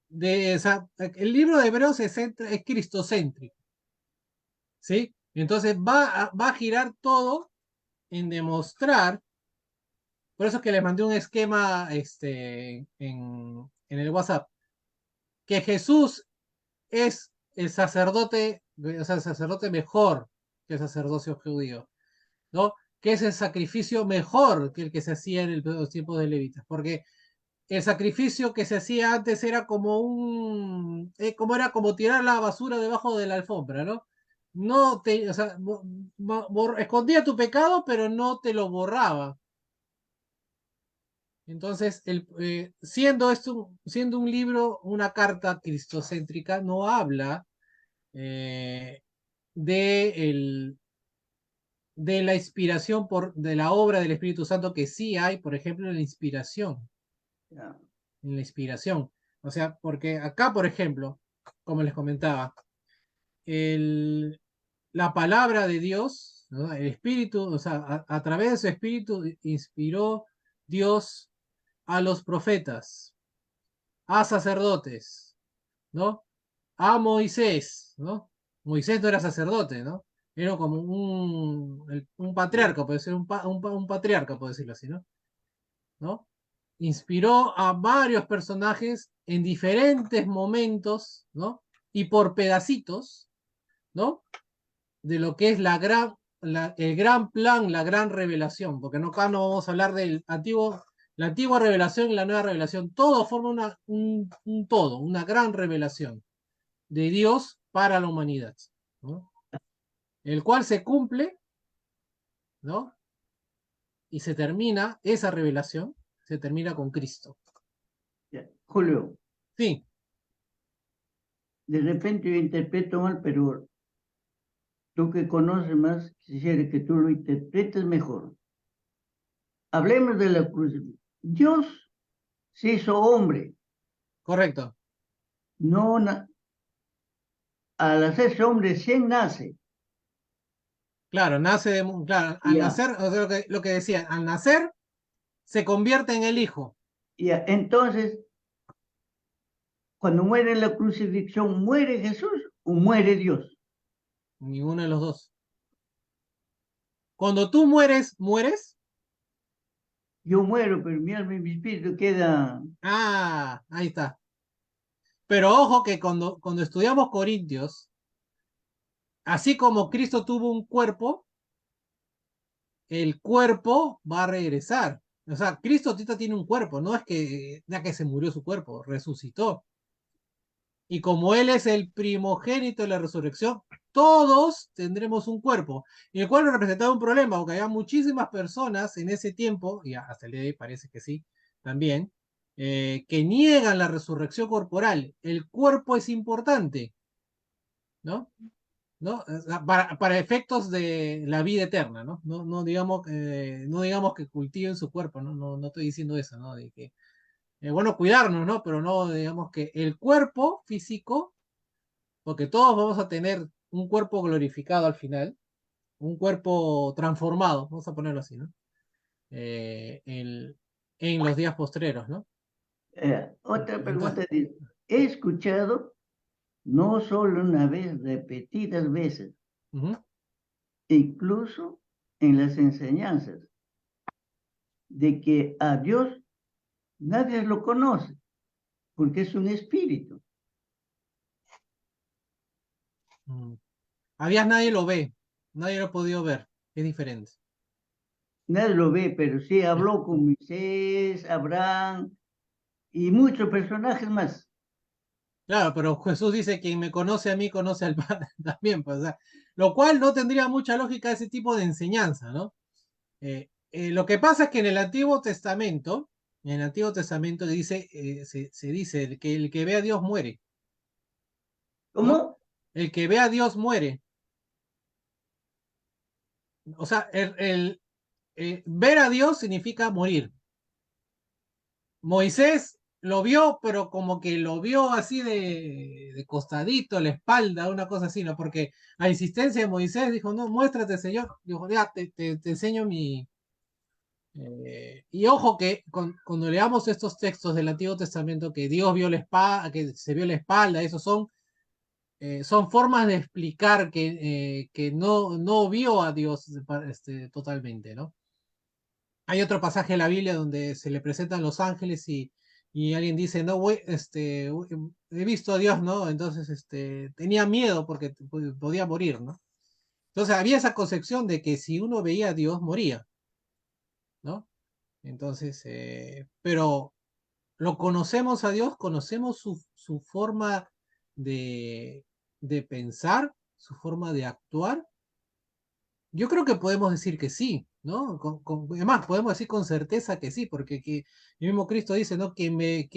de... O sea, el libro de Hebreos es cristocéntrico. ¿Sí? Entonces va a girar todo en demostrar. Por eso es que les mandé un esquema en el WhatsApp. Que Jesús es el sacerdote, o sea, el sacerdote mejor que el sacerdocio judío, ¿no? Que es el sacrificio mejor que el que se hacía en los tiempos de levitas, porque el sacrificio que se hacía antes era como era como tirar la basura debajo de la alfombra, ¿no? No te, o sea, escondía tu pecado, pero no te lo borraba. Entonces, siendo un libro, una carta cristocéntrica, no habla de, de la inspiración de la obra del Espíritu Santo, que sí hay, por ejemplo, en la inspiración. Yeah. En la inspiración. O sea, porque acá, por ejemplo, como les comentaba, la palabra de Dios, ¿no? El Espíritu, o sea, a través de su Espíritu inspiró Dios a los profetas, a sacerdotes, ¿no? A Moisés, ¿no? Moisés no era sacerdote, ¿no? Era como un patriarca, puede ser un patriarca, puede decirlo así, ¿no? ¿No? Inspiró a varios personajes en diferentes momentos, ¿no? Y por pedacitos, ¿no? De lo que es el gran plan, la gran revelación, porque acá no vamos a hablar la antigua revelación y la nueva revelación, todo forma un todo, una gran revelación de Dios para la humanidad, ¿no? El cual se cumple, ¿no? Y se termina, esa revelación se termina con Cristo. Yeah. Julio. Sí. De repente yo interpreto mal, pero tú que conoces más, quisiera que tú lo interpretes mejor. Hablemos de la cruz. Dios se hizo hombre. Correcto. No, al hacerse hombre, ¿quién nace? Claro, claro, al Ya, nacer, o sea, lo que decía, al nacer se convierte en el Hijo. ya. Entonces, cuando muere en la crucifixión, ¿muere Jesús o muere Dios? Ninguno de los dos. Cuando tú mueres, ¿mueres? Yo muero, pero mi alma y mi espíritu queda. Ah, ahí está. Pero ojo que cuando estudiamos Corintios, así como Cristo tuvo un cuerpo, el cuerpo va a regresar. O sea, Cristo ahorita tiene un cuerpo, no es que ya que se murió su cuerpo, resucitó. Y como Él es el primogénito de la resurrección, todos tendremos un cuerpo. Y el cual representaba un problema, porque había muchísimas personas en ese tiempo, y hasta el día de hoy parece que sí, también, que niegan la resurrección corporal. El cuerpo es importante, ¿no? ¿No? Para efectos de la vida eterna, ¿no? No digamos que cultiven su cuerpo, ¿no? No estoy diciendo eso, ¿no? De que, bueno, cuidarnos, ¿no? Pero no digamos que el cuerpo físico, porque todos vamos a tener un cuerpo glorificado al final, un cuerpo transformado, vamos a ponerlo así, ¿no? En los días postreros, ¿no? Otra Entonces, pregunta dice, he escuchado, no solo una vez, repetidas veces, incluso en las enseñanzas, de que a Dios nadie lo conoce, porque es un espíritu. a Dios nadie lo ve, nadie lo ha podido ver, es diferente. Nadie lo ve, pero sí habló con Moisés, Abraham y muchos personajes más. Claro, pero Jesús dice, quien me conoce a mí, conoce al Padre también, pues, o sea, lo cual no tendría mucha lógica ese tipo de enseñanza, ¿no? Lo que pasa es que en el Antiguo Testamento dice, se dice que el que ve a Dios muere, ¿no? ¿Cómo? El que ve a Dios muere. O sea, ver a Dios significa morir. Moisés lo vio, pero como que lo vio así de costadito, la espalda, una cosa así, ¿no? Porque a insistencia de Moisés dijo, no, muéstrate, Señor. Dijo, ya, te enseño mi... y ojo que cuando leamos estos textos del Antiguo Testamento, que Dios vio la espalda, que se vio la espalda, esos son formas de explicar que no vio a Dios totalmente, ¿no? Hay otro pasaje de la Biblia donde se le presentan los ángeles y alguien dice, no, he visto a Dios, ¿no? Entonces, tenía miedo porque podía morir, ¿no? Entonces había esa concepción de que si uno veía a Dios, moría, ¿no? Entonces, pero lo conocemos a Dios, conocemos su forma de, de pensar, su forma de actuar. Yo creo que podemos decir que sí, ¿no? Además, podemos decir con certeza que sí, porque el mismo Cristo dice, ¿no? Quien me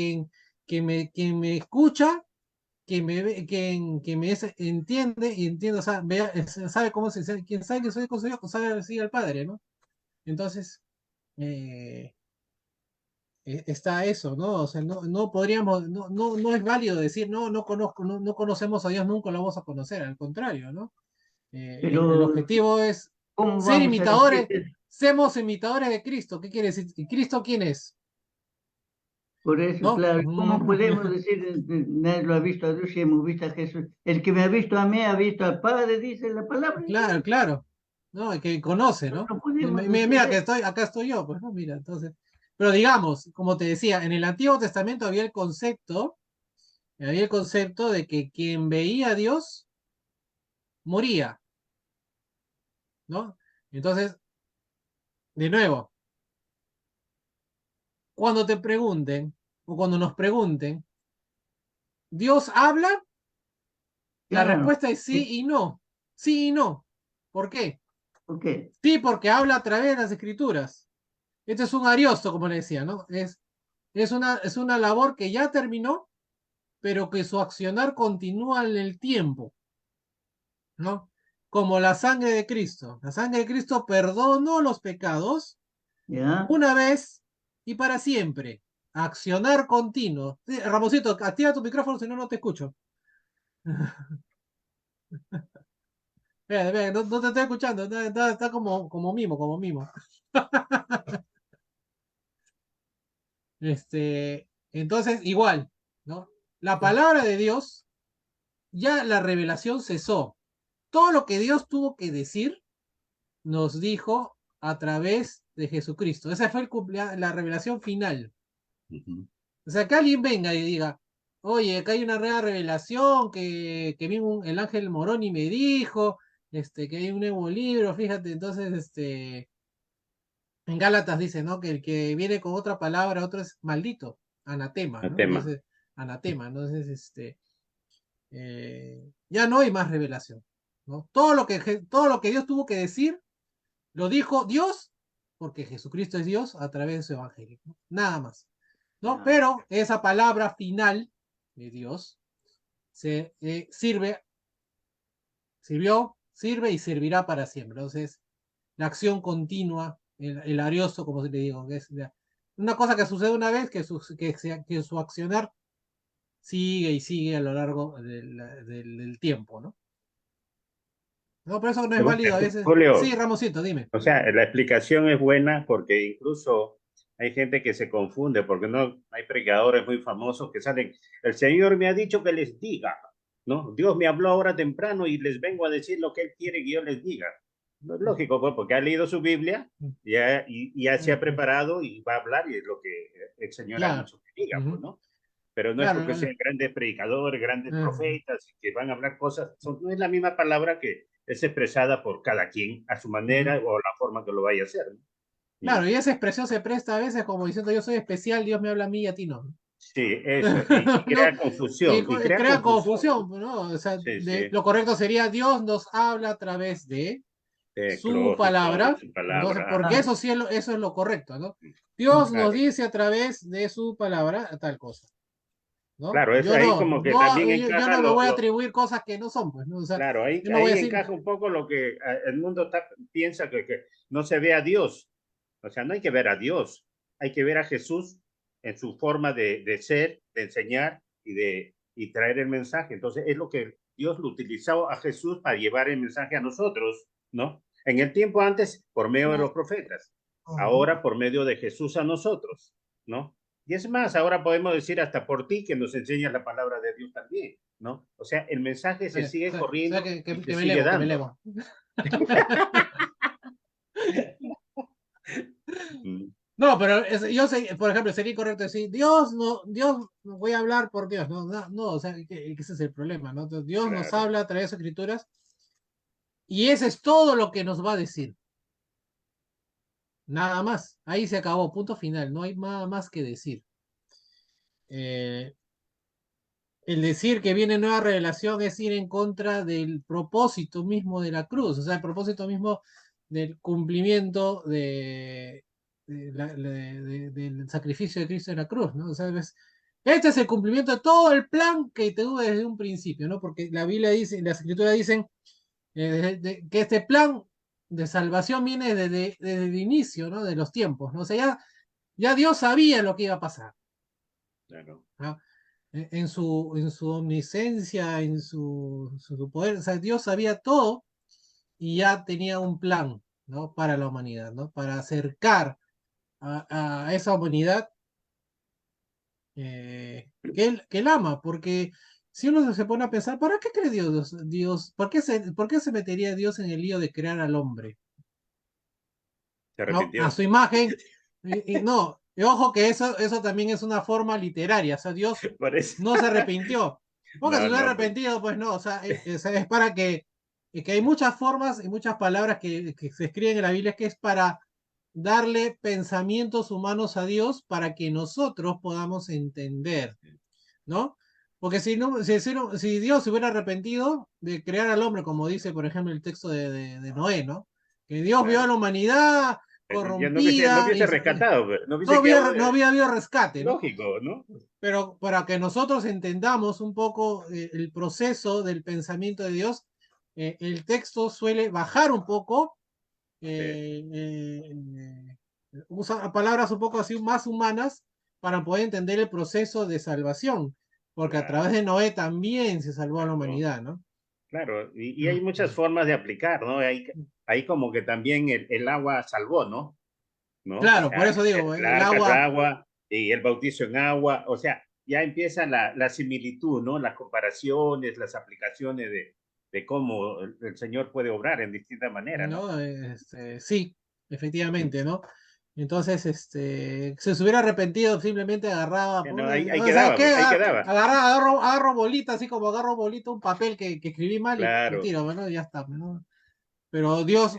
escucha, quien me entiende y entiende, o sea, sabe cómo quien sabe que soy consejo, sabe decir al Padre, ¿no? Entonces, eh, está eso, ¿no? O sea, no podríamos, no es válido decir, no conozco, no conocemos a Dios, nunca lo vamos a conocer, al contrario, ¿no? El Pero, objetivo es ¿cómo ser vamos a decir imitadores, eso? seamos imitadores de Cristo. ¿Qué quiere decir? ¿Y Cristo quién es? Por eso, ¿No? claro, ¿cómo podemos decir, nadie lo ha visto a Dios y hemos visto a Jesús? El que me ha visto a mí ha visto al Padre, dice la palabra. Claro, claro. ¿No? El que conoce, No, ¿no? no podemos decir Mira que eso. acá estoy yo, pues no, mira, entonces. Pero digamos, como te decía, en el Antiguo Testamento había el concepto de que quien veía a Dios moría, ¿no? Entonces, de nuevo, cuando te pregunten, o cuando nos pregunten, ¿Dios habla? La Claro, respuesta es sí y no. Sí y no. ¿Por qué? ok, Sí, porque habla a través de las escrituras. Este es un ariosto, como le decía, ¿no? Es una labor que ya terminó, pero que su accionar continúa en el tiempo, ¿no? Como la sangre de Cristo. La sangre de Cristo perdonó los pecados ya. una vez y para siempre. Accionar continuo. Sí, Ramosito, activa tu micrófono, si no, no te escucho. No te estoy escuchando, está como mimo, como mimo. Entonces, igual, ¿no? La palabra de Dios, ya la revelación cesó. Todo lo que Dios tuvo que decir, nos dijo a través de Jesucristo. Esa fue la revelación final. Ujú. O sea, que alguien venga y diga, oye, acá hay una nueva revelación que vino el ángel Moroni me dijo, que hay un nuevo libro, fíjate, entonces, en Gálatas dice, ¿no? Que el que viene con otra palabra, otro es maldito, anatema, El ¿no? tema. Entonces, anatema, entonces, ya no hay más revelación, ¿no? Todo lo que Dios tuvo que decir, lo dijo Dios, porque Jesucristo es Dios a través de su evangelio, ¿no? Nada más, ¿no? Ya. Pero esa palabra final de Dios sirve y servirá para siempre. Entonces, la acción continua, el arioso, como le digo, que es una cosa que sucede una vez, que su accionar sigue y sigue a lo largo del tiempo, ¿no? No, por eso no es válido a veces. Sí, Julio, Ramosito, dime. o sea, la explicación es buena porque incluso hay gente que se confunde porque no hay predicadores muy famosos que salen, el Señor me ha dicho que les diga, ¿no? Dios me habló ahora temprano y les vengo a decir lo que Él quiere que yo les diga. No es lógico, pues, porque ha leído su Biblia ya se ha preparado y va a hablar y es lo que el Señor ha Claro. dicho que diga, pues, Ujú. ¿no? Pero no es Claro. porque sean grandes predicadores, grandes Eh, profetas que van a hablar cosas, no es la misma palabra que es expresada por cada quien a su ujú. manera o la forma que lo vaya a hacer, ¿no? Claro, Y y esa expresión se presta a veces como diciendo yo soy especial, Dios me habla a mí y a ti no. sí, eso, y ¿No? y crea Crea confusión, confusión, ¿no? O sea, sí, sí, lo correcto sería Dios nos habla a través de su lógico, de palabra. su Entonces, palabra, porque Ah, eso es lo correcto, ¿no? Dios nos claro, dice a través de su palabra tal cosa, ¿no? claro, es ahí como que también Yo encaja no me voy a atribuir cosas que no son, pues, ¿no? O sea, claro, yo no voy a ahí decir, encaja un poco lo que el mundo piensa que no se ve a Dios. O sea, no hay que ver a Dios, hay que ver a Jesús en su forma de ser, de enseñar y traer el mensaje. Entonces es lo que Dios lo utilizó a Jesús para llevar el mensaje a nosotros, ¿no? En el tiempo antes, por medio de los profetas, ahora por medio de Jesús a nosotros, ¿no? Y es más, ahora podemos decir hasta por ti que nos enseñas la palabra de Dios también, ¿no? O sea, el mensaje se sigue corriendo y se que me sigue elevo, que me dando. elevo. No, pero yo sé, por ejemplo, sería incorrecto decir, Dios no voy a hablar por Dios, no, o sea, que ese es el problema, ¿no? Entonces, Dios nos Claro, habla a través de escrituras y ese es todo lo que nos va a decir. Nada más, ahí se acabó, punto final, no hay nada más que decir. Eh, el decir que viene nueva revelación es ir en contra del propósito mismo de la cruz, o sea, el propósito mismo del cumplimiento del sacrificio de Cristo en la cruz, ¿no? O sea, este es el cumplimiento de todo el plan que tuvo desde un principio, ¿no? Porque la Biblia dice, las escrituras dicen que este plan de salvación viene desde el inicio, ¿no? De los tiempos, ¿no? O sea, ya Dios sabía lo que iba a pasar, claro. ¿no? En su omnisciencia, en su poder, o sea, Dios sabía todo y ya tenía un plan, ¿no? Para la humanidad, ¿no? Para acercar a esa humanidad que él ama, porque si uno se pone a pensar, ¿para qué cree Dios? ¿Por qué se metería Dios en el lío de crear al hombre? Se ¿No? A arrepintió. su imagen, no, y ojo que eso también es una forma literaria, o sea, Dios Parece. no se arrepintió. Porque si No, se hubiera no, pues, arrepentido, pues no, o sea, es para que hay muchas formas y muchas palabras que se escriben en la Biblia que es para darle pensamientos humanos a Dios para que nosotros podamos entender, ¿no? Porque si, no, si Dios se hubiera arrepentido de crear al hombre, como dice, por ejemplo, el texto de Noé, ¿no? Que Dios vio a claro. la humanidad Ya no corrompida hubiese rescatado, pero no no hubiese había, quedado no había habido rescate, ¿no? lógico, ¿no? Pero para que nosotros entendamos un poco el proceso del pensamiento de Dios, el texto suele bajar un poco, Sí, usa palabras un poco así más humanas para poder entender el proceso de salvación, porque a través claro, de Noé también se salvó a la claro, humanidad, ¿no? claro. Y hay muchas formas de aplicar, ¿no? Hay como que también el agua salvó, ¿no? ¿No? O Claro, por sea, eso digo, el el arca es agua, agua y el bautizo en agua, o sea, ya empieza la similitud, ¿no? Las comparaciones, las aplicaciones de cómo el Señor puede obrar en distintas maneras, ¿no? ¿no? Sí, efectivamente, ¿no? Entonces, si se hubiera arrepentido, simplemente agarraba, Ya, no, ahí o sea, quedaba, ¿qué? pues, ahí quedaba. Agarro bolita, así como agarro bolita, un papel que escribí mal y lo Claro, tiro, bueno, ya está, ¿no? Pero sí, Dios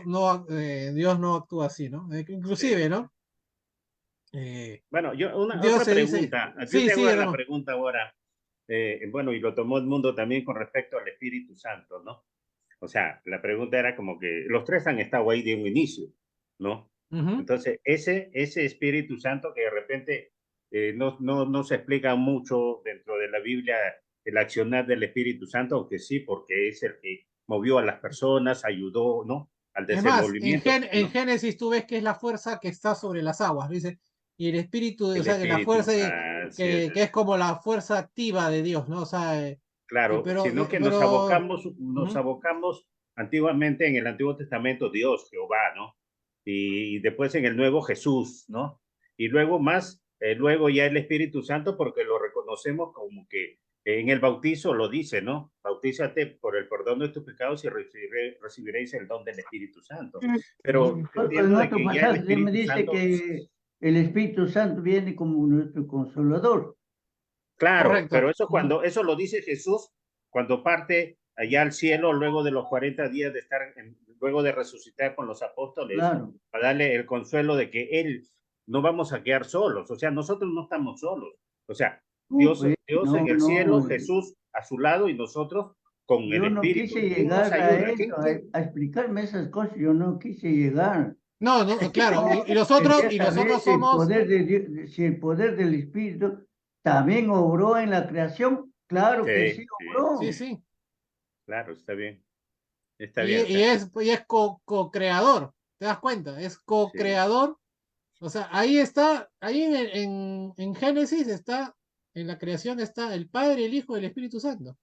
no actúa así, ¿no? sí. Inclusive, ¿no? Bueno, Dios otra se dice, pregunta. Yo sí, te sí, hago la hermano. pregunta ahora. Bueno, y lo tomó el mundo también con respecto al Espíritu Santo, ¿no? O sea, la pregunta era como que los tres han estado ahí de un inicio, ¿no? Ujú. Entonces, ese Espíritu Santo que de repente no se explica mucho dentro de la Biblia el accionar del Espíritu Santo, aunque sí, porque es el que movió a las personas, ayudó, ¿no? Al Es más, desenvolvimiento, en ¿no? Génesis tú ves que es la fuerza que está sobre las aguas, dice, y el espíritu, o El sea, que la Espíritu, fuerza así es. que es como la fuerza activa de Dios, ¿no? O sea, Claro, sino que nos ujú. abocamos antiguamente en el Antiguo Testamento, Dios, Jehová, ¿no? Y después en el Nuevo Jesús, ¿no? Y luego más, luego ya el Espíritu Santo, porque lo reconocemos como que en el bautizo lo dice, ¿no? Bautízate por el perdón de tus pecados y recibiréis el don del Espíritu Santo. Pero En entiendo de otro que ya el pasaje me Espíritu dice Santo, que el Espíritu Santo viene como nuestro consolador. claro, pero Correcto. Ujú. eso lo dice Jesús cuando parte allá al cielo luego de los 40 días de estar, luego de resucitar con los apóstoles, Claro. para darle el consuelo de que Él no vamos a quedar solos, o sea, nosotros no estamos solos, o sea, Pues, Dios no, en el no, cielo, Jesús a su lado y nosotros con el yo no Espíritu. quise ¿Quién nos llegar a ayuda? eso, a explicarme esas cosas, yo no quise llegar. No, no, claro, No, y quería nosotros saber si el somos, poder de Dios, si el poder del Espíritu también obró en la creación. Claro que Sí, sí sí, sí, obró. sí, claro, está y, bien, o y sea, es, y es co-creador, ¿te das cuenta? Es sí, co-creador O sea, ahí está, ahí en Génesis está, en la creación está el Padre, el Hijo y el Espíritu Santo,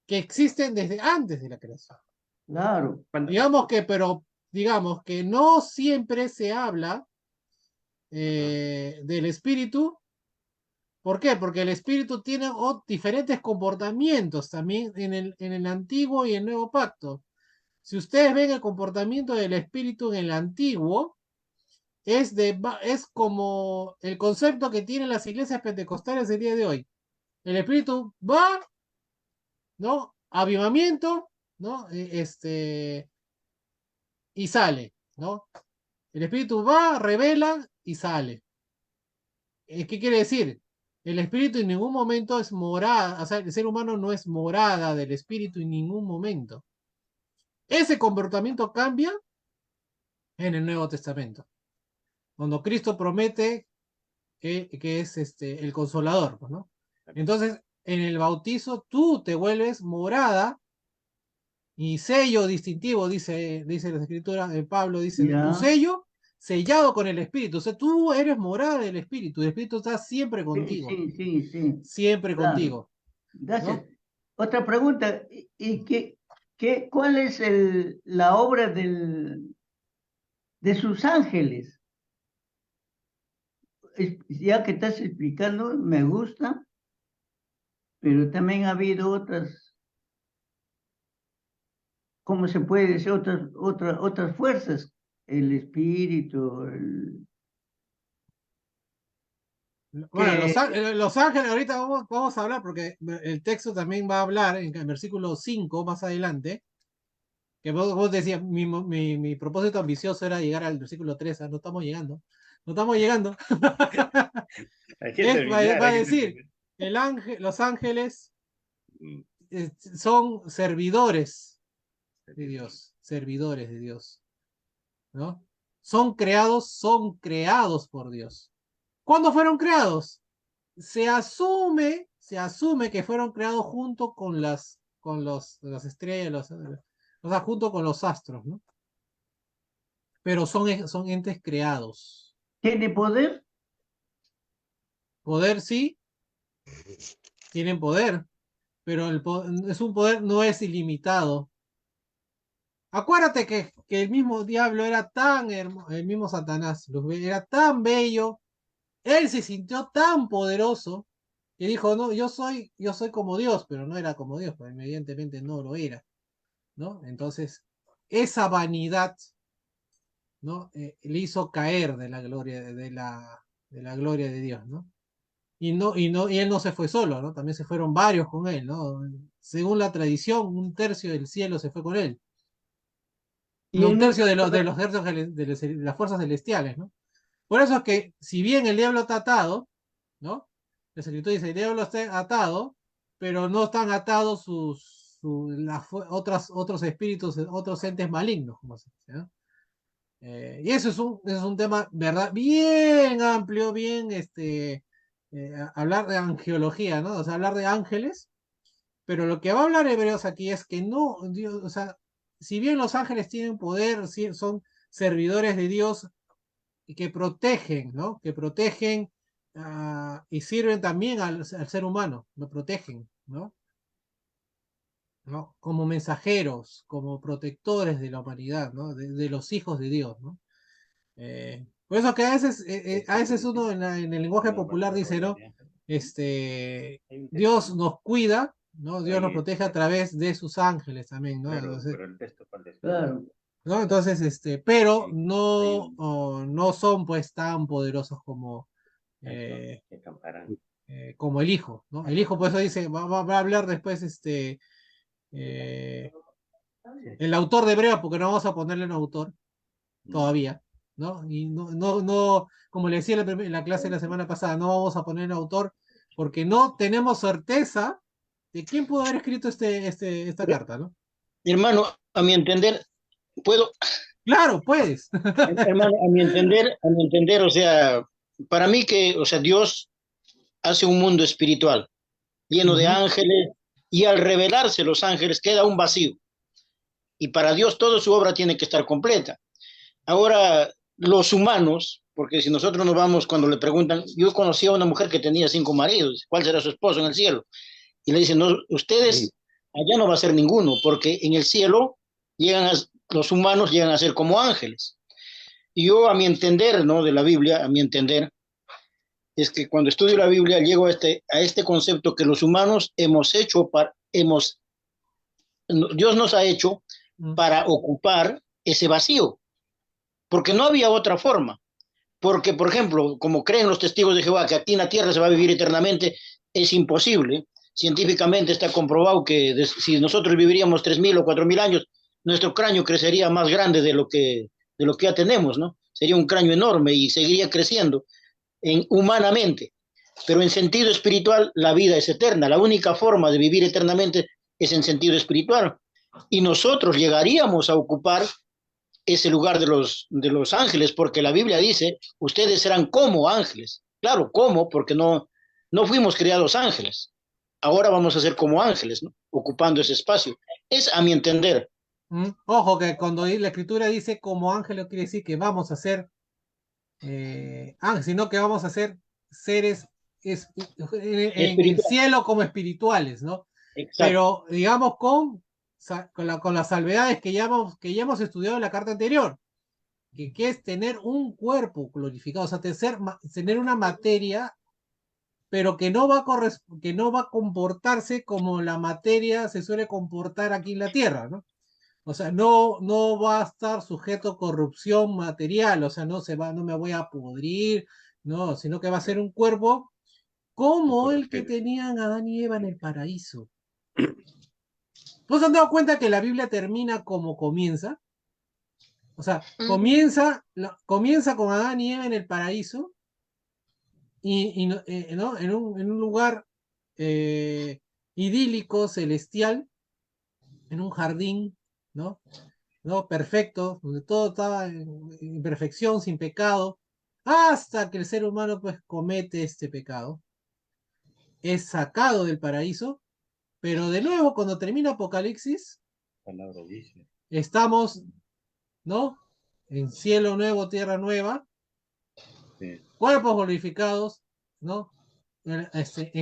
que existen desde antes de la creación. Claro. Digamos que, pero digamos que no siempre se habla del Espíritu. ¿Por qué? Porque el Espíritu tiene diferentes comportamientos también en el Antiguo y el Nuevo Pacto. Si ustedes ven el comportamiento del Espíritu en el Antiguo, es como el concepto que tienen las iglesias pentecostales el día de hoy. El Espíritu va, ¿no? Avivamiento, ¿no? Y sale, ¿no? El Espíritu va, revela y sale. ¿Qué quiere decir? El Espíritu en ningún momento es morada, o sea, el ser humano no es morada del Espíritu en ningún momento. Ese comportamiento cambia en el Nuevo Testamento, cuando Cristo promete que es el consolador, pues, ¿no? Entonces, en el bautizo tú te vuelves morada y sello distintivo, dice la escritura, Pablo dice, tu Ya. sello sellado con el Espíritu, o sea, tú eres morada del Espíritu, el Espíritu está siempre Sí, contigo, sí, sí, sí. siempre Claro. contigo, Gracias. ¿no? Otra pregunta. ¿Y cuál es la obra de sus ángeles? Ya que estás explicando, me gusta, pero también ha habido otras, ¿cómo se puede decir? Otras fuerzas. El espíritu, Bueno, que los ángeles, ahorita vamos a hablar, porque el texto también va a hablar en el versículo 5 más adelante, que vos decías, mi propósito ambicioso era llegar al versículo 3, no estamos llegando, no estamos llegando. Hay que terminar, Va a hay que decir, terminar. los ángeles Mm, son servidores de Dios, ¿no? Son creados por Dios. ¿Cuándo fueron creados? Se asume que fueron creados junto con las estrellas, o sea, junto con los astros, ¿no? Pero son entes creados. tiene poder. Poder sí, tienen poder, pero es un poder, no es ilimitado. Acuérdate que el mismo diablo era tan hermoso, el mismo Satanás, era tan bello, él se sintió tan poderoso que dijo, no, yo soy como Dios, pero no era como Dios, pues evidentemente no lo era, ¿no? Entonces, esa vanidad, ¿no? Le hizo caer de la gloria de la gloria de Dios, ¿no? Y él no se fue solo, ¿no? También se fueron varios con él, ¿no? Según la tradición, un tercio del cielo se fue con él. Y No, un él nunca, tercio de los tercios de las fuerzas celestiales, ¿no? Por eso es que, si bien el diablo está atado, ¿no? La escritura dice, el diablo está atado, pero no están atados otros espíritus, otros entes malignos, como se dice, ¿no? Y eso es un tema, ¿verdad? Bien amplio, bien, hablar de angeología, ¿no? O sea, hablar de ángeles, pero lo que va a hablar Hebreos aquí es que no, Dios, o sea, si bien los ángeles tienen poder, son servidores de Dios y que protegen, ¿no? Que protegen y sirven también al ser humano, lo protegen, ¿no? ¿No? Como mensajeros, como protectores de la humanidad, ¿no? De los hijos de Dios, ¿no? Por eso que a veces uno en el lenguaje popular dice, ¿no? Dios nos cuida, ¿no? Dios nos protege a través de sus ángeles también, ¿no? claro, Entonces, pero el texto, ¿cuál es? claro. ¿no? Entonces, pero Sí, no, no son pues tan poderosos eh, que acamparán. como el hijo, ¿no? El hijo, por eso dice, va a hablar después eh, el autor de Hebreos, porque no vamos a ponerle un autor todavía, ¿no? Y no, como le decía en la clase de la semana pasada, no vamos a poner un autor porque no tenemos certeza de quién pudo haber escrito esta carta, ¿no? Hermano, a mi entender, puedo, Claro, puedes. hermano, a mi entender, o sea, para mí que, o sea, Dios hace un mundo espiritual lleno de Ujú. ángeles y al revelarse los ángeles queda un vacío y para Dios toda su obra tiene que estar completa. Ahora, los humanos, porque si nosotros nos vamos, cuando le preguntan, yo conocí a una mujer que tenía 5 maridos, ¿cuál será su esposo en el cielo? Y le dicen, no, ustedes, allá no va a ser ninguno, porque en el cielo llegan a, los humanos llegan a ser como ángeles. Y yo, a mi entender, ¿no? De la Biblia, a mi entender, es que cuando estudio la Biblia llego a este concepto que los humanos hemos hecho, Dios nos ha hecho Mm. para ocupar ese vacío, porque no había otra forma. Porque, por ejemplo, como creen los testigos de Jehová, que aquí en la tierra se va a vivir eternamente, es imposible. Científicamente está comprobado que si nosotros viviríamos 3.000 o 4.000 años, nuestro cráneo crecería más grande de lo que ya tenemos, ¿no? Sería un cráneo enorme y seguiría creciendo humanamente. Pero en sentido espiritual, la vida es eterna. La única forma de vivir eternamente es en sentido espiritual. Y nosotros llegaríamos a ocupar ese lugar de los ángeles, porque la Biblia dice, ustedes serán como ángeles. Claro, ¿cómo? Porque no fuimos creados ángeles. Ahora vamos a ser como ángeles, ¿no? Ocupando ese espacio. Es a mi entender. Ojo que cuando la escritura dice como ángel no quiere decir que vamos a ser sino que vamos a ser seres en el Espiritual. cielo como espirituales, ¿no? Exacto. Pero digamos con las salvedades que ya hemos estudiado en la carta anterior, que es tener un cuerpo glorificado, o sea, tener una materia, pero que no va a comportarse como la materia se suele comportar aquí en la Tierra, ¿no? O sea, no va a estar sujeto a corrupción material, o sea, no me voy a pudrir, no, sino que va a ser un cuerpo como el que tenían Adán y Eva en el paraíso. ¿No se han dado cuenta que la Biblia termina como comienza? O sea, comienza con Adán y Eva en el paraíso ¿no? En un lugar eh, idílico, celestial, en un jardín, ¿no? ¿No? Perfecto, donde todo estaba en perfección, sin pecado, hasta que el ser humano pues comete este pecado, es sacado del paraíso, pero de nuevo cuando termina Apocalipsis, Palabra dice. estamos, ¿no? En cielo nuevo, tierra nueva, Sí. cuerpos glorificados, ¿no?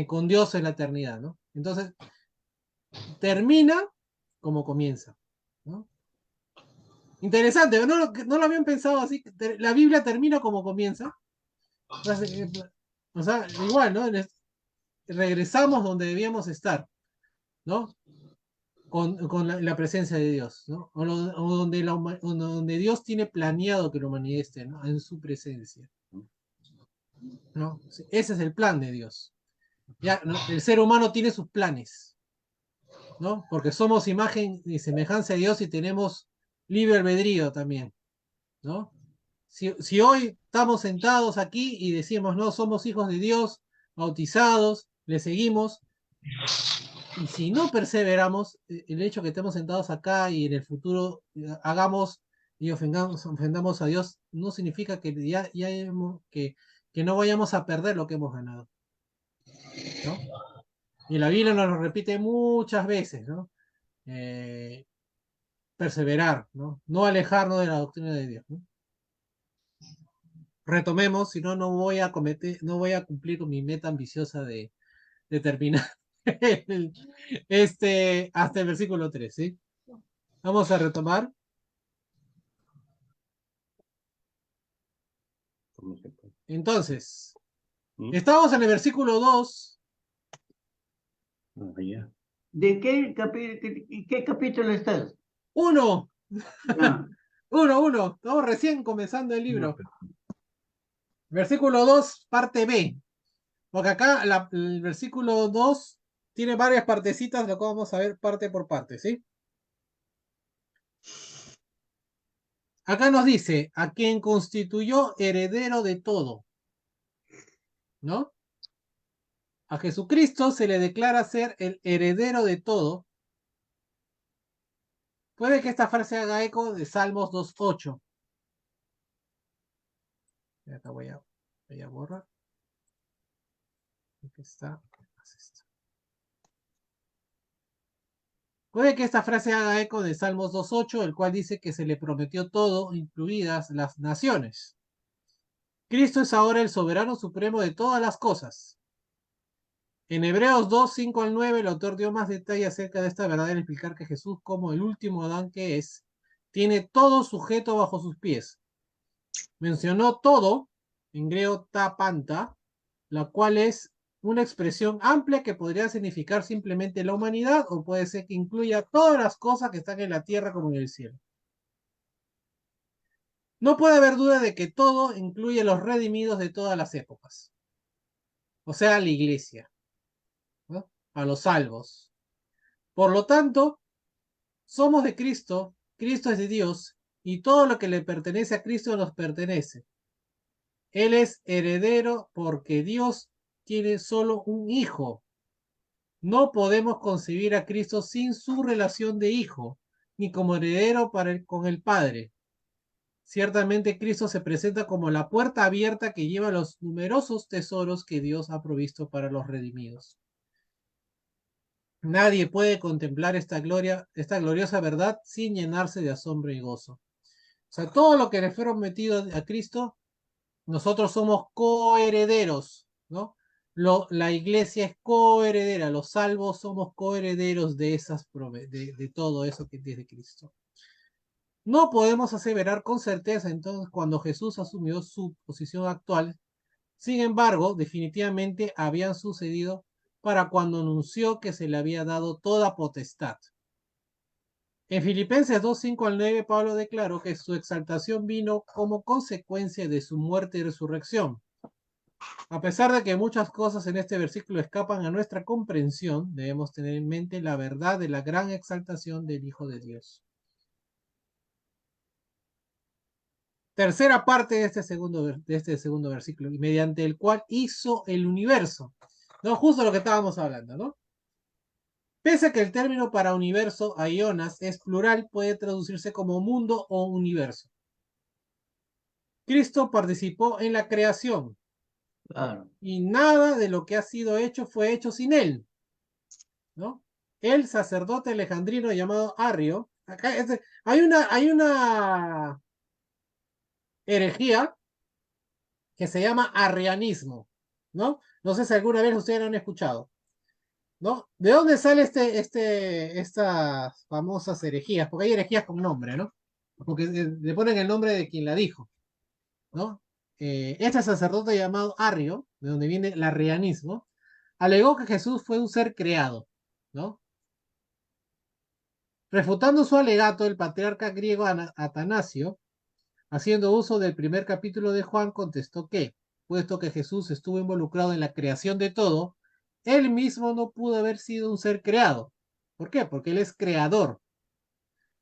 Con Dios en la eternidad, ¿no? Entonces, termina como comienza, ¿no? Interesante, no lo habían pensado así. La Biblia termina como comienza. O sea, igual, ¿no? Regresamos donde debíamos estar, ¿no? Con la presencia de Dios, ¿no? O donde Dios tiene planeado que la humanidad esté, ¿no? En su presencia, ¿no? Sí, ese es el plan de Dios. Ya, ¿no? El ser humano tiene sus planes, ¿no? Porque somos imagen y semejanza de Dios y tenemos libre albedrío también, ¿no? Si hoy estamos sentados aquí y decimos, no, somos hijos de Dios, bautizados, le seguimos, y si no perseveramos, el hecho que estemos sentados acá y en el futuro hagamos y ofendamos a Dios, no significa que que no vayamos a perder lo que hemos ganado, ¿no? Y la Biblia nos lo repite muchas veces, ¿no? Eh, perseverar, ¿no? No alejarnos de la doctrina de Dios, ¿no? Retomemos, si no, no voy a cumplir con mi meta ambiciosa de terminar hasta el versículo 3, ¿sí? Vamos a retomar. ¿Cómo se puede? Entonces, ¿Mm? estamos en el versículo 2. Ah, ya. ¿De qué capítulo estás? 1, Ah, 1. Estamos recién comenzando el No, libro. pero Versículo 2, parte B. Porque acá el versículo 2 tiene varias partecitas, lo que vamos a ver parte por parte, ¿sí? Acá nos dice, a quien constituyó heredero de todo, ¿no? A Jesucristo se le declara ser el heredero de todo. Puede que esta frase haga eco de Salmos 2:8. Acá voy a borrar. Aquí está. Puede que esta frase haga eco de Salmos 2.8, el cual dice que se le prometió todo, incluidas las naciones. Cristo es ahora el soberano supremo de todas las cosas. En Hebreos 2:5 al 9, el autor dio más detalle acerca de esta verdad al explicar que Jesús, como el último Adán que es, tiene todo sujeto bajo sus pies. Mencionó todo, en griego ta panta, la cual es una expresión amplia que podría significar simplemente la humanidad o puede ser que incluya todas las cosas que están en la tierra como en el cielo. No puede haber duda de que todo incluye a los redimidos de todas las épocas, o sea, la iglesia, ¿no? A los salvos. Por lo tanto, somos de Cristo, Cristo es de Dios, y todo lo que le pertenece a Cristo nos pertenece. Él es heredero porque Dios tiene solo un hijo. No podemos concebir a Cristo sin su relación de hijo, ni como heredero con el Padre. Ciertamente Cristo se presenta como la puerta abierta que lleva los numerosos tesoros que Dios ha provisto para los redimidos. Nadie puede contemplar esta gloriosa verdad sin llenarse de asombro y gozo. O sea, todo lo que le fue prometido a Cristo, nosotros somos coherederos, ¿no? La iglesia es coheredera, los salvos somos coherederos de todo eso que es de Cristo. No podemos aseverar con certeza entonces cuando Jesús asumió su posición actual. Sin embargo, definitivamente habían sucedido para cuando anunció que se le había dado toda potestad. En Filipenses 2:5 al 9, Pablo declaró que su exaltación vino como consecuencia de su muerte y resurrección. A pesar de que muchas cosas en este versículo escapan a nuestra comprensión, debemos tener en mente la verdad de la gran exaltación del Hijo de Dios. Tercera parte de este segundo versículo, y mediante el cual hizo el universo. ¿No? Justo lo que estábamos hablando, ¿no? Pese a que el término para universo, aionas, es plural, puede traducirse como mundo o universo. Cristo participó en la creación. Claro. Y nada de lo que ha sido hecho fue hecho sin él, ¿no? El sacerdote alejandrino llamado Arrio, acá hay una herejía que se llama arrianismo, ¿no? No sé si alguna vez ustedes lo han escuchado, ¿no? ¿De dónde sale estas famosas herejías? Porque hay herejías con nombre, ¿no? Porque le ponen el nombre de quien la dijo, ¿no? Este sacerdote llamado Arrio, de donde viene el arrianismo, alegó que Jesús fue un ser creado, ¿no? Refutando su alegato, el patriarca griego Atanasio, haciendo uso del primer capítulo de Juan, contestó que, puesto que Jesús estuvo involucrado en la creación de todo, él mismo no pudo haber sido un ser creado. ¿Por qué? Porque él es creador,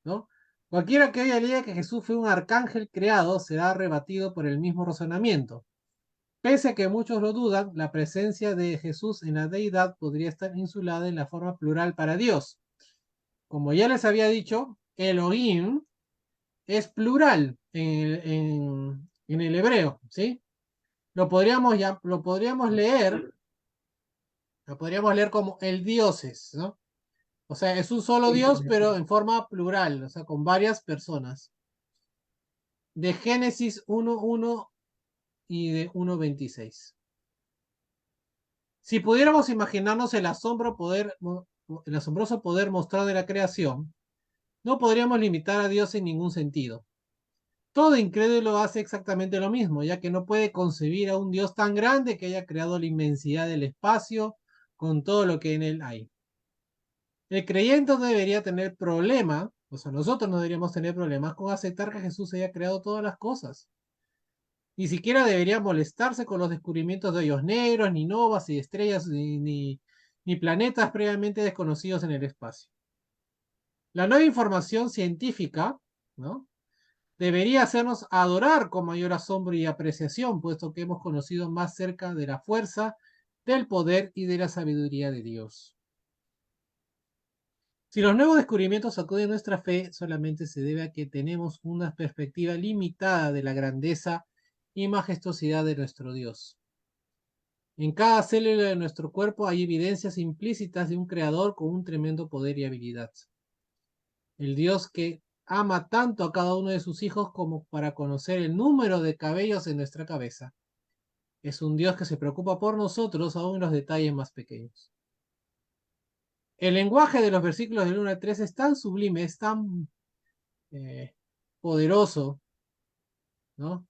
¿no? Cualquiera que hoy diga que Jesús fue un arcángel creado será rebatido por el mismo razonamiento. Pese a que muchos lo dudan, la presencia de Jesús en la deidad podría estar insulada en la forma plural para Dios. Como ya les había dicho, Elohim es plural en el hebreo, ¿sí? Lo podríamos leer como el dioses, ¿no? O sea, es un solo Dios, pero en forma plural, o sea, con varias personas. De Génesis 1:1 y de 1:26. Si pudiéramos imaginarnos el asombroso poder mostrado de la creación, no podríamos limitar a Dios en ningún sentido. Todo incrédulo hace exactamente lo mismo, ya que no puede concebir a un Dios tan grande que haya creado la inmensidad del espacio con todo lo que en él hay. El creyente no debería tener problema, o sea, nosotros no deberíamos tener problemas con aceptar que Jesús haya creado todas las cosas. Ni siquiera debería molestarse con los descubrimientos de hoyos negros, ni novas, y estrellas, ni planetas previamente desconocidos en el espacio. La nueva información científica, ¿no?, debería hacernos adorar con mayor asombro y apreciación, puesto que hemos conocido más cerca de la fuerza, del poder y de la sabiduría de Dios. Si los nuevos descubrimientos sacuden nuestra fe, solamente se debe a que tenemos una perspectiva limitada de la grandeza y majestuosidad de nuestro Dios. En cada célula de nuestro cuerpo hay evidencias implícitas de un creador con un tremendo poder y habilidad. el Dios que ama tanto a cada uno de sus hijos como para conocer el número de cabellos en nuestra cabeza. Es un Dios que se preocupa por nosotros aún en los detalles más pequeños. El lenguaje de los versículos del 1 al 3 es tan sublime, es tan poderoso, ¿no?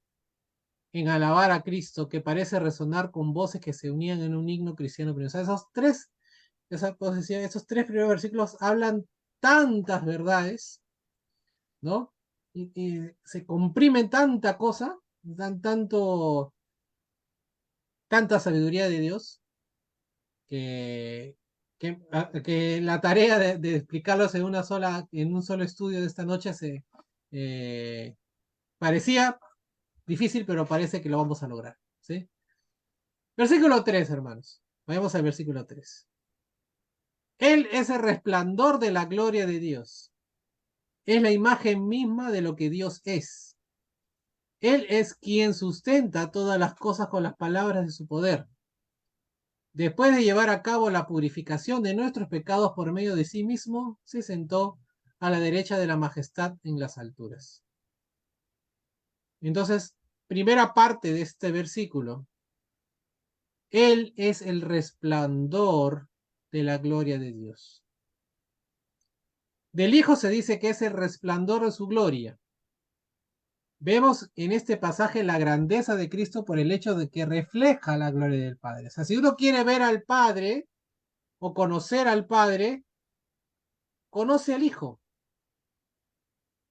En alabar a Cristo, que parece resonar con voces que se unían en un himno cristiano. O sea, esos tres primeros versículos hablan tantas verdades, ¿no? Y se comprimen tanta cosa, dan tanta sabiduría de Dios, que, que la tarea de explicarlos en un solo estudio de esta noche parecía difícil, pero parece que lo vamos a lograr, ¿sí? Versículo 3, hermanos. Vayamos al versículo 3. Él es el resplandor de la gloria de Dios. Es la imagen misma de lo que Dios es. Él es quien sustenta todas las cosas con las palabras de su poder. Después de llevar a cabo la purificación de nuestros pecados por medio de sí mismo, se sentó a la derecha de la majestad en las alturas. Entonces, primera parte de este versículo. Él es el resplandor de la gloria de Dios. Del Hijo se dice que es el resplandor de su gloria. Vemos en este pasaje la grandeza de Cristo por el hecho de que refleja la gloria del Padre. O sea, si uno quiere ver al Padre o conocer al Padre, conoce al Hijo,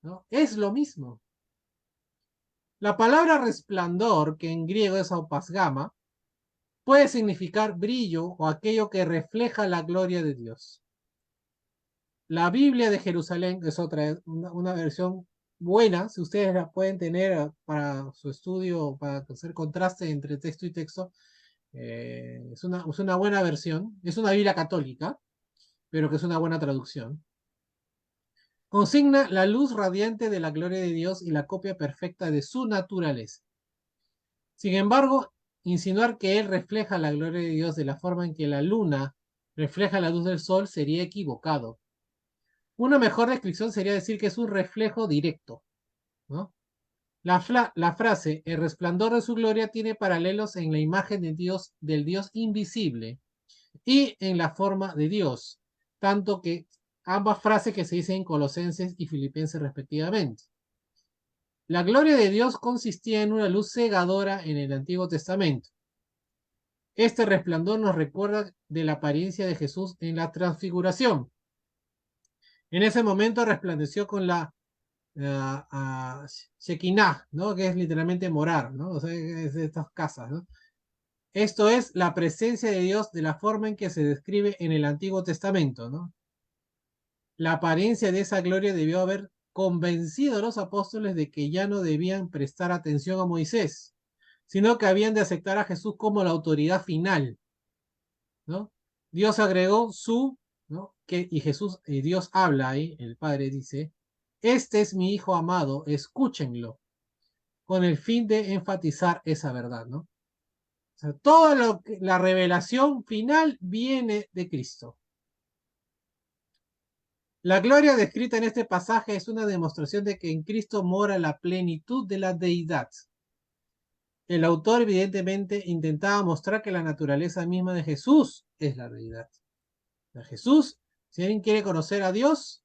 ¿no? Es lo mismo. La palabra resplandor, que en griego es aupasgama, puede significar brillo o aquello que refleja la gloria de Dios. La Biblia de Jerusalén es una versión buena, si ustedes la pueden tener para su estudio, para hacer contraste entre texto y texto. Es una buena versión. Es una Biblia católica, pero que es una buena traducción. Consigna la luz radiante de la gloria de Dios y la copia perfecta de su naturaleza. Sin embargo, insinuar que Él refleja la gloria de Dios de la forma en que la luna refleja la luz del sol sería equivocado. Una mejor descripción sería decir que es un reflejo directo, ¿no? La frase, el resplandor de su gloria, tiene paralelos en la imagen de Dios, del Dios invisible y en la forma de Dios, tanto que ambas frases que se dicen en Colosenses y Filipenses respectivamente. La gloria de Dios consistía en una luz cegadora en el Antiguo Testamento. Este resplandor nos recuerda de la apariencia de Jesús en la transfiguración. En ese momento resplandeció con la Shekinah, ¿no? Que es literalmente morar, ¿no? O sea, es de estas casas, ¿no? Esto es la presencia de Dios de la forma en que se describe en el Antiguo Testamento, ¿no? La apariencia de esa gloria debió haber convencido a los apóstoles de que ya no debían prestar atención a Moisés, sino que habían de aceptar a Jesús como la autoridad final, ¿no? Dios agregó ¿no? Y Jesús, Dios habla ahí, el Padre dice, este es mi Hijo amado, escúchenlo, con el fin de enfatizar esa verdad, ¿no? O sea, la revelación final viene de Cristo. La gloria descrita en este pasaje es una demostración de que en Cristo mora la plenitud de la deidad. El autor evidentemente intentaba mostrar que la naturaleza misma de Jesús es la deidad. Jesús, si alguien quiere conocer a Dios,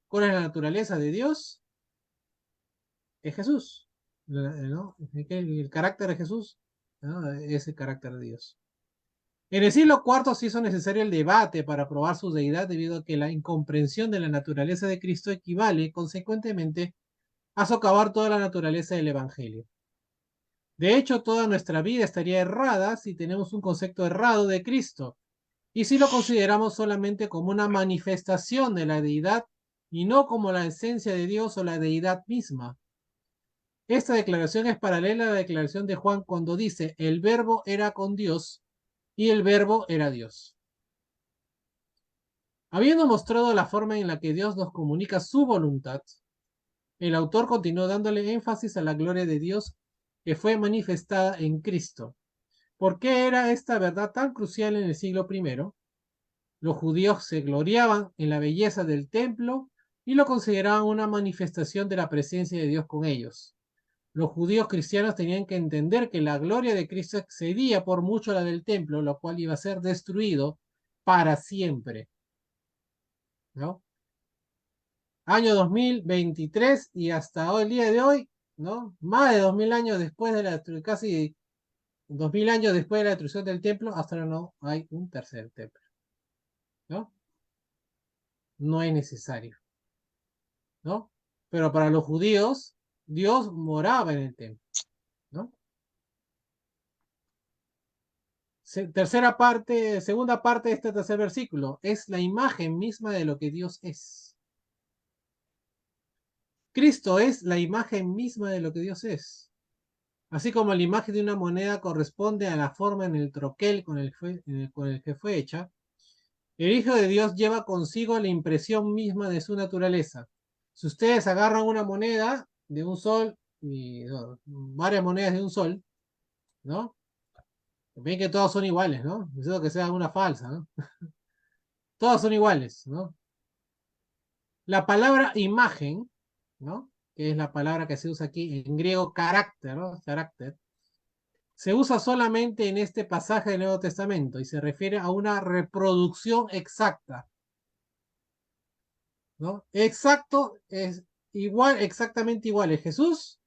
¿cuál es la naturaleza de Dios? Es Jesús, ¿no? El carácter de Jesús, ¿no? Es el carácter de Dios. En el siglo IV se hizo necesario el debate para probar su deidad debido a que la incomprensión de la naturaleza de Cristo equivale, consecuentemente, a socavar toda la naturaleza del Evangelio. De hecho, toda nuestra vida estaría errada si tenemos un concepto errado de Cristo, y si lo consideramos solamente como una manifestación de la deidad y no como la esencia de Dios o la deidad misma. Esta declaración es paralela a la declaración de Juan cuando dice, el verbo era con Dios y el verbo era Dios. Habiendo mostrado la forma en la que Dios nos comunica su voluntad, el autor continuó dándole énfasis a la gloria de Dios que fue manifestada en Cristo. ¿Por qué era esta verdad tan crucial en el siglo I? Los judíos se gloriaban en la belleza del templo y lo consideraban una manifestación de la presencia de Dios con ellos. Los judíos cristianos tenían que entender que la gloria de Cristo excedía por mucho la del templo, lo cual iba a ser destruido para siempre, ¿no? Año 2023 y hasta hoy, el día de hoy, ¿no? Más de 2000 años después de la, casi 2000 años después de la destrucción del templo, hasta ahora no hay un tercer templo, ¿no? No es necesario, ¿no? Pero para los judíos, Dios moraba en el templo, ¿no? Tercera parte, segunda parte de este tercer versículo, es la imagen misma de lo que Dios es. Cristo es la imagen misma de lo que Dios es. Así como la imagen de una moneda corresponde a la forma en el troquel con el que fue hecha, el Hijo de Dios lleva consigo la impresión misma de su naturaleza. Si ustedes agarran una moneda de un sol y no, varias monedas de un sol, ¿no? Ven que todas son iguales, ¿no? Eso que sea una falsa, ¿no? Todas son iguales, ¿no? La palabra imagen, ¿no? Que es la palabra que se usa aquí en griego carácter, ¿no? Carácter, se usa solamente en este pasaje del Nuevo Testamento y se refiere a una reproducción exacta, ¿no? Exacto es igual, exactamente igual es Jesús,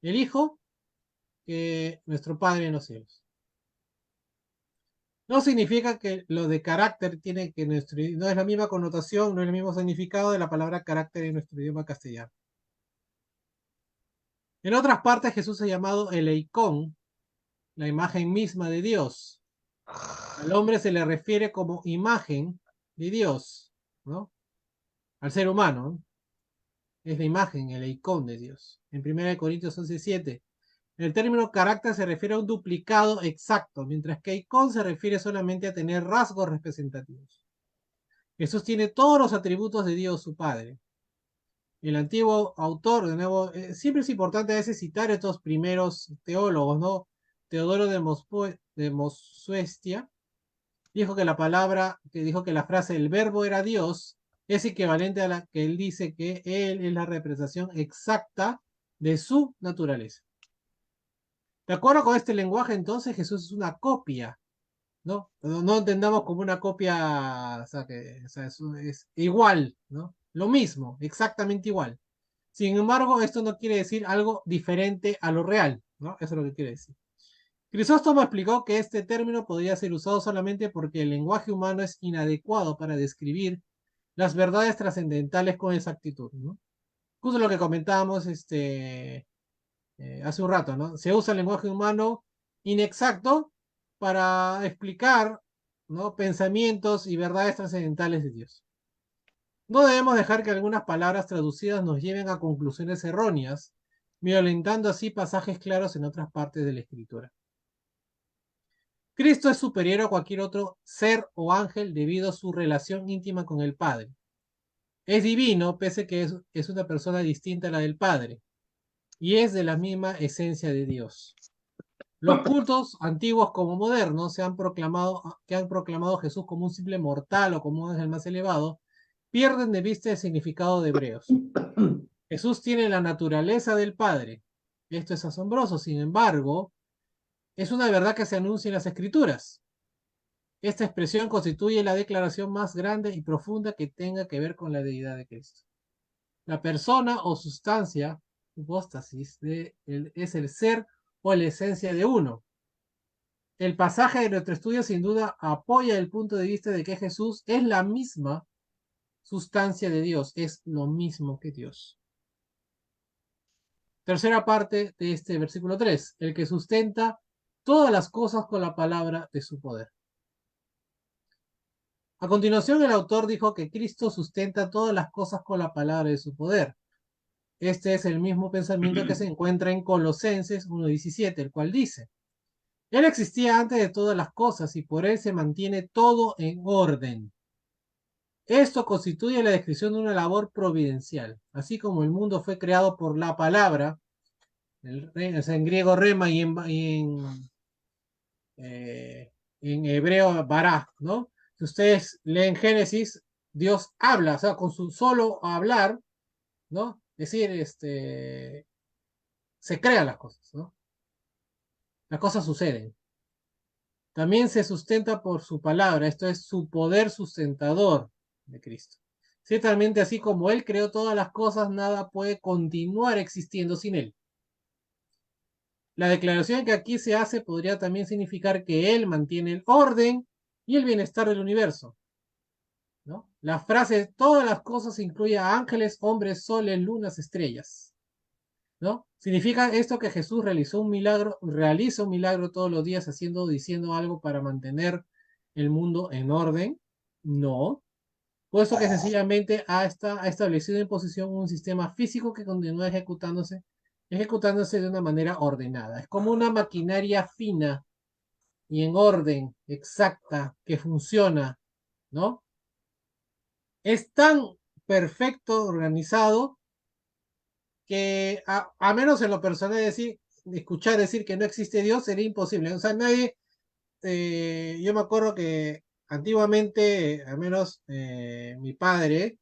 el Hijo, que nuestro Padre en los cielos. No significa que lo de carácter tiene que no es la misma connotación, no es el mismo significado de la palabra carácter en nuestro idioma castellano. En otras partes Jesús es llamado el Eikón, la imagen misma de Dios. Al hombre se le refiere como imagen de Dios, ¿no? Al ser humano, ¿no? Es la imagen, el Eikón de Dios. En 1 Corintios 11:7. El término carácter se refiere a un duplicado exacto, mientras que Eikón se refiere solamente a tener rasgos representativos. Jesús tiene todos los atributos de Dios su Padre. El antiguo autor, de nuevo, siempre es importante a veces citar a estos primeros teólogos, ¿no? Teodoro de Mosuestia dijo que dijo que la frase el verbo era Dios es equivalente a la que él dice que él es la representación exacta de su naturaleza. De acuerdo con este lenguaje, entonces Jesús es una copia, ¿no? No entendamos como una copia, o sea, es igual, ¿no? Lo mismo, exactamente igual. Sin embargo, esto no quiere decir algo diferente a lo real, ¿no? Eso es lo que quiere decir. Crisóstomo explicó que este término podría ser usado solamente porque el lenguaje humano es inadecuado para describir las verdades trascendentales con exactitud, ¿no? Justo lo que comentábamos hace un rato, ¿no? Se usa el lenguaje humano inexacto para explicar, ¿no? Pensamientos y verdades trascendentales de Dios. No debemos dejar que algunas palabras traducidas nos lleven a conclusiones erróneas, violentando así pasajes claros en otras partes de la Escritura. Cristo es superior a cualquier otro ser o ángel debido a su relación íntima con el Padre. Es divino, pese a que es una persona distinta a la del Padre, y es de la misma esencia de Dios. Los cultos, antiguos como modernos, que han proclamado a Jesús como un simple mortal o como un ángel más elevado, pierden de vista el significado de Hebreos. Jesús tiene la naturaleza del Padre. Esto es asombroso, sin embargo, es una verdad que se anuncia en las Escrituras. Esta expresión constituye la declaración más grande y profunda que tenga que ver con la deidad de Cristo. La persona o sustancia, hipóstasis, es el ser o la esencia de uno. El pasaje de nuestro estudio sin duda apoya el punto de vista de que Jesús es la misma sustancia de Dios, es lo mismo que Dios. Tercera parte de este versículo 3, el que sustenta todas las cosas con la palabra de su poder. A continuación, el autor dijo que Cristo sustenta todas las cosas con la palabra de su poder. Este es el mismo pensamiento que se encuentra en Colosenses 1:17, el cual dice: Él existía antes de todas las cosas y por él se mantiene todo en orden. Esto constituye la descripción de una labor providencial. Así como el mundo fue creado por la palabra, en griego rema y en hebreo bará, ¿no? Si ustedes leen Génesis, Dios habla, o sea, con su solo hablar, ¿no? Es decir, se crean las cosas, ¿no? Las cosas suceden. También se sustenta por su palabra, esto es su poder sustentador de Cristo. Ciertamente, así como Él creó todas las cosas, nada puede continuar existiendo sin Él. La declaración que aquí se hace podría también significar que Él mantiene el orden y el bienestar del universo, ¿no? La frase todas las cosas incluye a ángeles, hombres, soles, lunas, estrellas, ¿no? ¿Significa esto que Jesús realiza un milagro todos los días haciendo o diciendo algo para mantener el mundo en orden? No. Puesto que sencillamente ha establecido en posición un sistema físico que continúa ejecutándose de una manera ordenada. Es como una maquinaria fina y en orden exacta que funciona, ¿no? Es tan perfecto organizado que a menos en lo personal escuchar decir que no existe Dios sería imposible. O sea, yo me acuerdo que antiguamente, al menos mi padre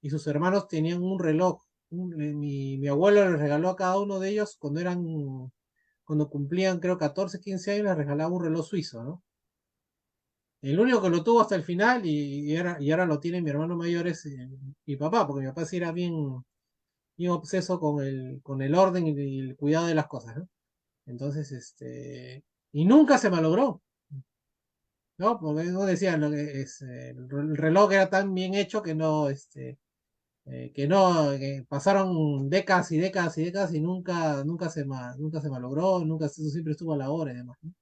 y sus hermanos tenían un reloj. Mi abuelo les regaló a cada uno de ellos cuando cumplían creo 14, 15 años, les regalaba un reloj suizo, ¿no? El único que lo tuvo hasta el final y ahora lo tiene mi hermano mayor es mi papá, porque mi papá sí era bien obseso con el orden y el cuidado de las cosas, ¿no? Entonces, y nunca se malogró, ¿no? Porque no decía, el reloj era tan bien hecho que pasaron décadas y décadas y décadas y nunca se malogró, eso siempre estuvo a la hora y demás, ¿no?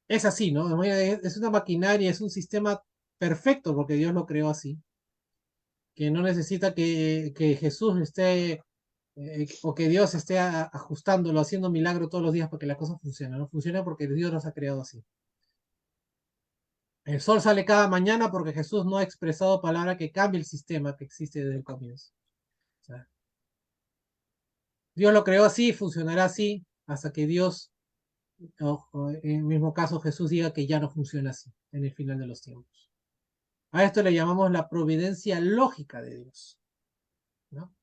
Es así, ¿no? Es una maquinaria, es un sistema perfecto porque Dios lo creó así, que no necesita que Jesús o que Dios esté ajustándolo, haciendo milagro todos los días para que la cosa funcione, ¿no? Funciona porque Dios nos ha creado así. El sol sale cada mañana porque Jesús no ha expresado palabra que cambie el sistema que existe desde el comienzo. O sea, Dios lo creó así, funcionará así, hasta que Dios, o en el mismo caso Jesús diga que ya no funciona así en el final de los tiempos. A esto le llamamos la providencia lógica de Dios, ¿no?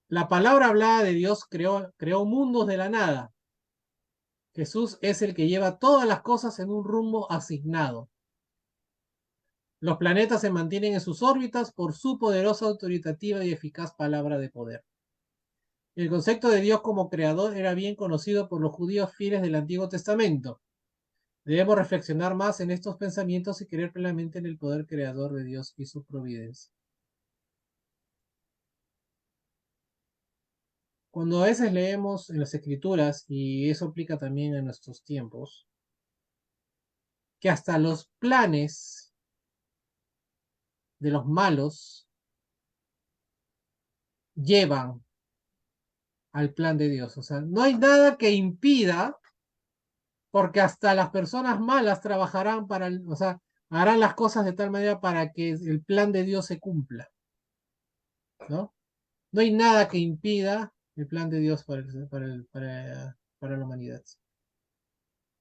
La palabra hablada de Dios creó mundos de la nada. Jesús es el que lleva todas las cosas en un rumbo asignado. Los planetas se mantienen en sus órbitas por su poderosa, autoritativa y eficaz palabra de poder. El concepto de Dios como creador era bien conocido por los judíos fieles del Antiguo Testamento. Debemos reflexionar más en estos pensamientos y creer plenamente en el poder creador de Dios y su providencia. Cuando a veces leemos en las Escrituras, y eso aplica también a nuestros tiempos, que hasta los planes de los malos llevan al plan de Dios. O sea, no hay nada que impida, porque hasta las personas malas trabajarán o sea, harán las cosas de tal manera para que el plan de Dios se cumpla, ¿no? No hay nada que impida el plan de Dios para la humanidad.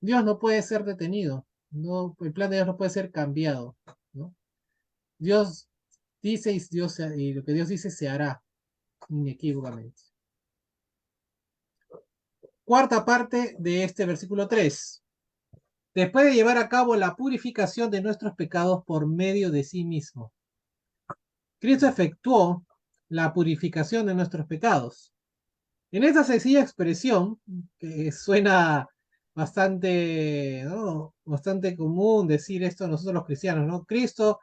Dios no puede ser detenido, no, el plan de Dios no puede ser cambiado, ¿no? Dios dice y lo que Dios dice se hará inequívocamente. Cuarta parte de este versículo 3. Después de llevar a cabo la purificación de nuestros pecados por medio de sí mismo, Cristo efectuó la purificación de nuestros pecados. En esta sencilla expresión, que suena bastante, ¿no? Bastante común decir esto a nosotros los cristianos, ¿no? Cristo,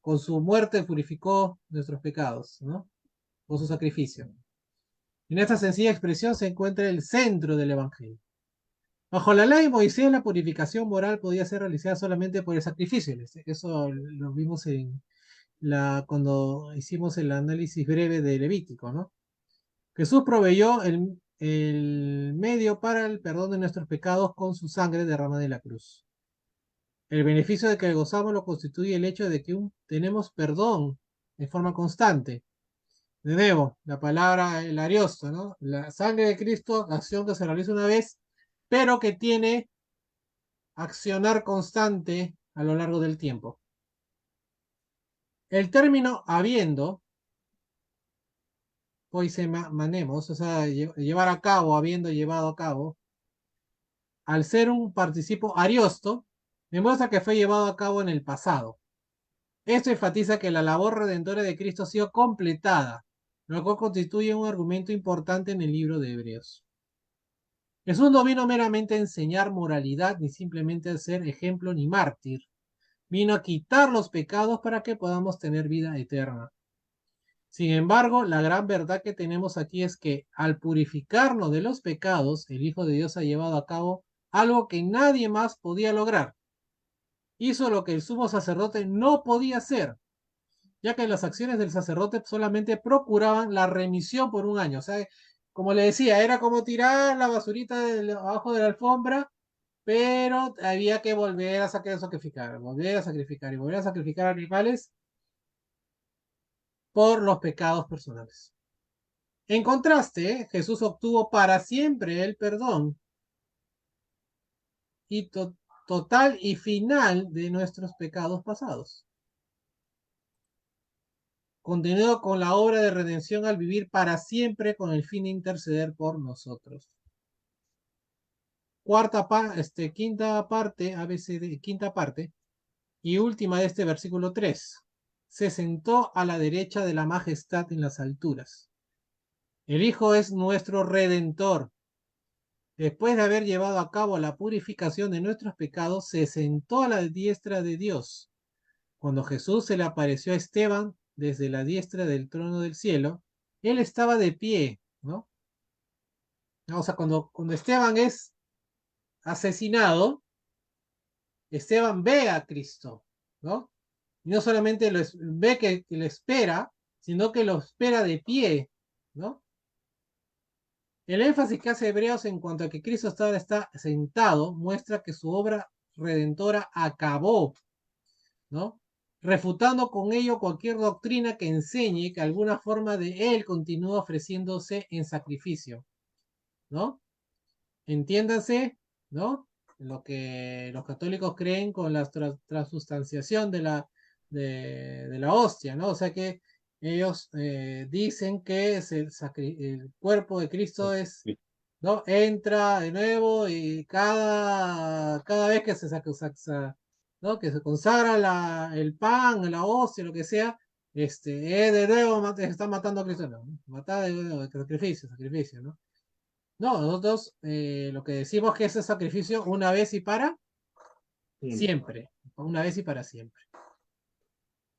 con su muerte purificó nuestros pecados, ¿no? Con su sacrificio. En esta sencilla expresión se encuentra el centro del Evangelio. Bajo la ley de Moisés, la purificación moral podía ser realizada solamente por el sacrificio. Eso lo vimos cuando hicimos el análisis breve de Levítico, ¿no? Jesús proveyó el medio para el perdón de nuestros pecados con su sangre derramada en la cruz. El beneficio de que gozamos lo constituye el hecho de que tenemos perdón de forma constante. De nuevo, la palabra, el ariosto, ¿no? La sangre de Cristo, acción que se realiza una vez, pero que tiene accionar constante a lo largo del tiempo. El término habiendo, manemos, o sea, llevar a cabo, habiendo llevado a cabo, al ser un participo ariosto, demuestra que fue llevado a cabo en el pasado. Esto enfatiza que la labor redentora de Cristo ha sido completada, lo cual constituye un argumento importante en el libro de Hebreos. Jesús no vino meramente a enseñar moralidad, ni simplemente a ser ejemplo ni mártir. Vino a quitar los pecados para que podamos tener vida eterna. Sin embargo, la gran verdad que tenemos aquí es que al purificarnos de los pecados, el Hijo de Dios ha llevado a cabo algo que nadie más podía lograr. Hizo lo que el sumo sacerdote no podía hacer, ya que las acciones del sacerdote solamente procuraban la remisión por un año. O sea, como le decía, era como tirar la basurita abajo de la alfombra, pero había que volver a sacrificar, volver a sacrificar y volver a sacrificar animales por los pecados personales. En contraste, Jesús obtuvo para siempre el perdón y total y final de nuestros pecados pasados, continuado con la obra de redención al vivir para siempre con el fin de interceder por nosotros. Quinta parte, ABCD, quinta parte y última de este versículo 3. Se sentó a la derecha de la majestad en las alturas. El Hijo es nuestro Redentor. Después de haber llevado a cabo la purificación de nuestros pecados, se sentó a la diestra de Dios. Cuando Jesús se le apareció a Esteban desde la diestra del trono del cielo, él estaba de pie, ¿no? O sea, cuando Esteban es asesinado, Esteban ve a Cristo, ¿no? Y no solamente ve que lo espera, sino que lo espera de pie, ¿no? El énfasis que hace Hebreos en cuanto a que Cristo está sentado muestra que su obra redentora acabó, ¿no? Refutando con ello cualquier doctrina que enseñe que alguna forma de Él continúa ofreciéndose en sacrificio, ¿no? Entiéndase, ¿no? Lo que los católicos creen con la transustanciación de la hostia, ¿no? O sea que ellos dicen que el cuerpo de Cristo es, ¿no? Entra de nuevo y cada vez que ¿no? Que se consagra el pan, la hostia, lo que sea, de nuevo está matando a Cristo, no, matar de nuevo, sacrificio, ¿no? No, nosotros lo que decimos que es el sacrificio una vez y para siempre, una vez y para siempre.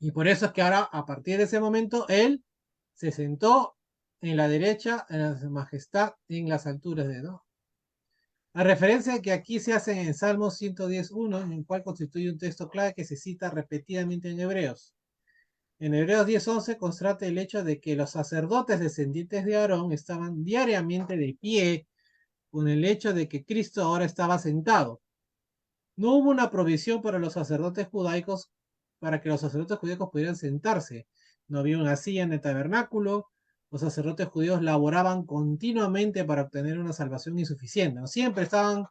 Y por eso es que ahora, a partir de ese momento, él se sentó en la derecha, en la majestad, en las alturas de Dios. La referencia que aquí se hace en Salmo 110.1, en el cual constituye un texto clave que se cita repetidamente en Hebreos. En Hebreos 10.11 constata el hecho de que los sacerdotes descendientes de Aarón estaban diariamente de pie con el hecho de que Cristo ahora estaba sentado. No hubo una provisión para los sacerdotes judaicos para que los sacerdotes judíos pudieran sentarse. No había una silla en el tabernáculo. Los sacerdotes judíos laboraban continuamente para obtener una salvación insuficiente. ¿No? Siempre estaban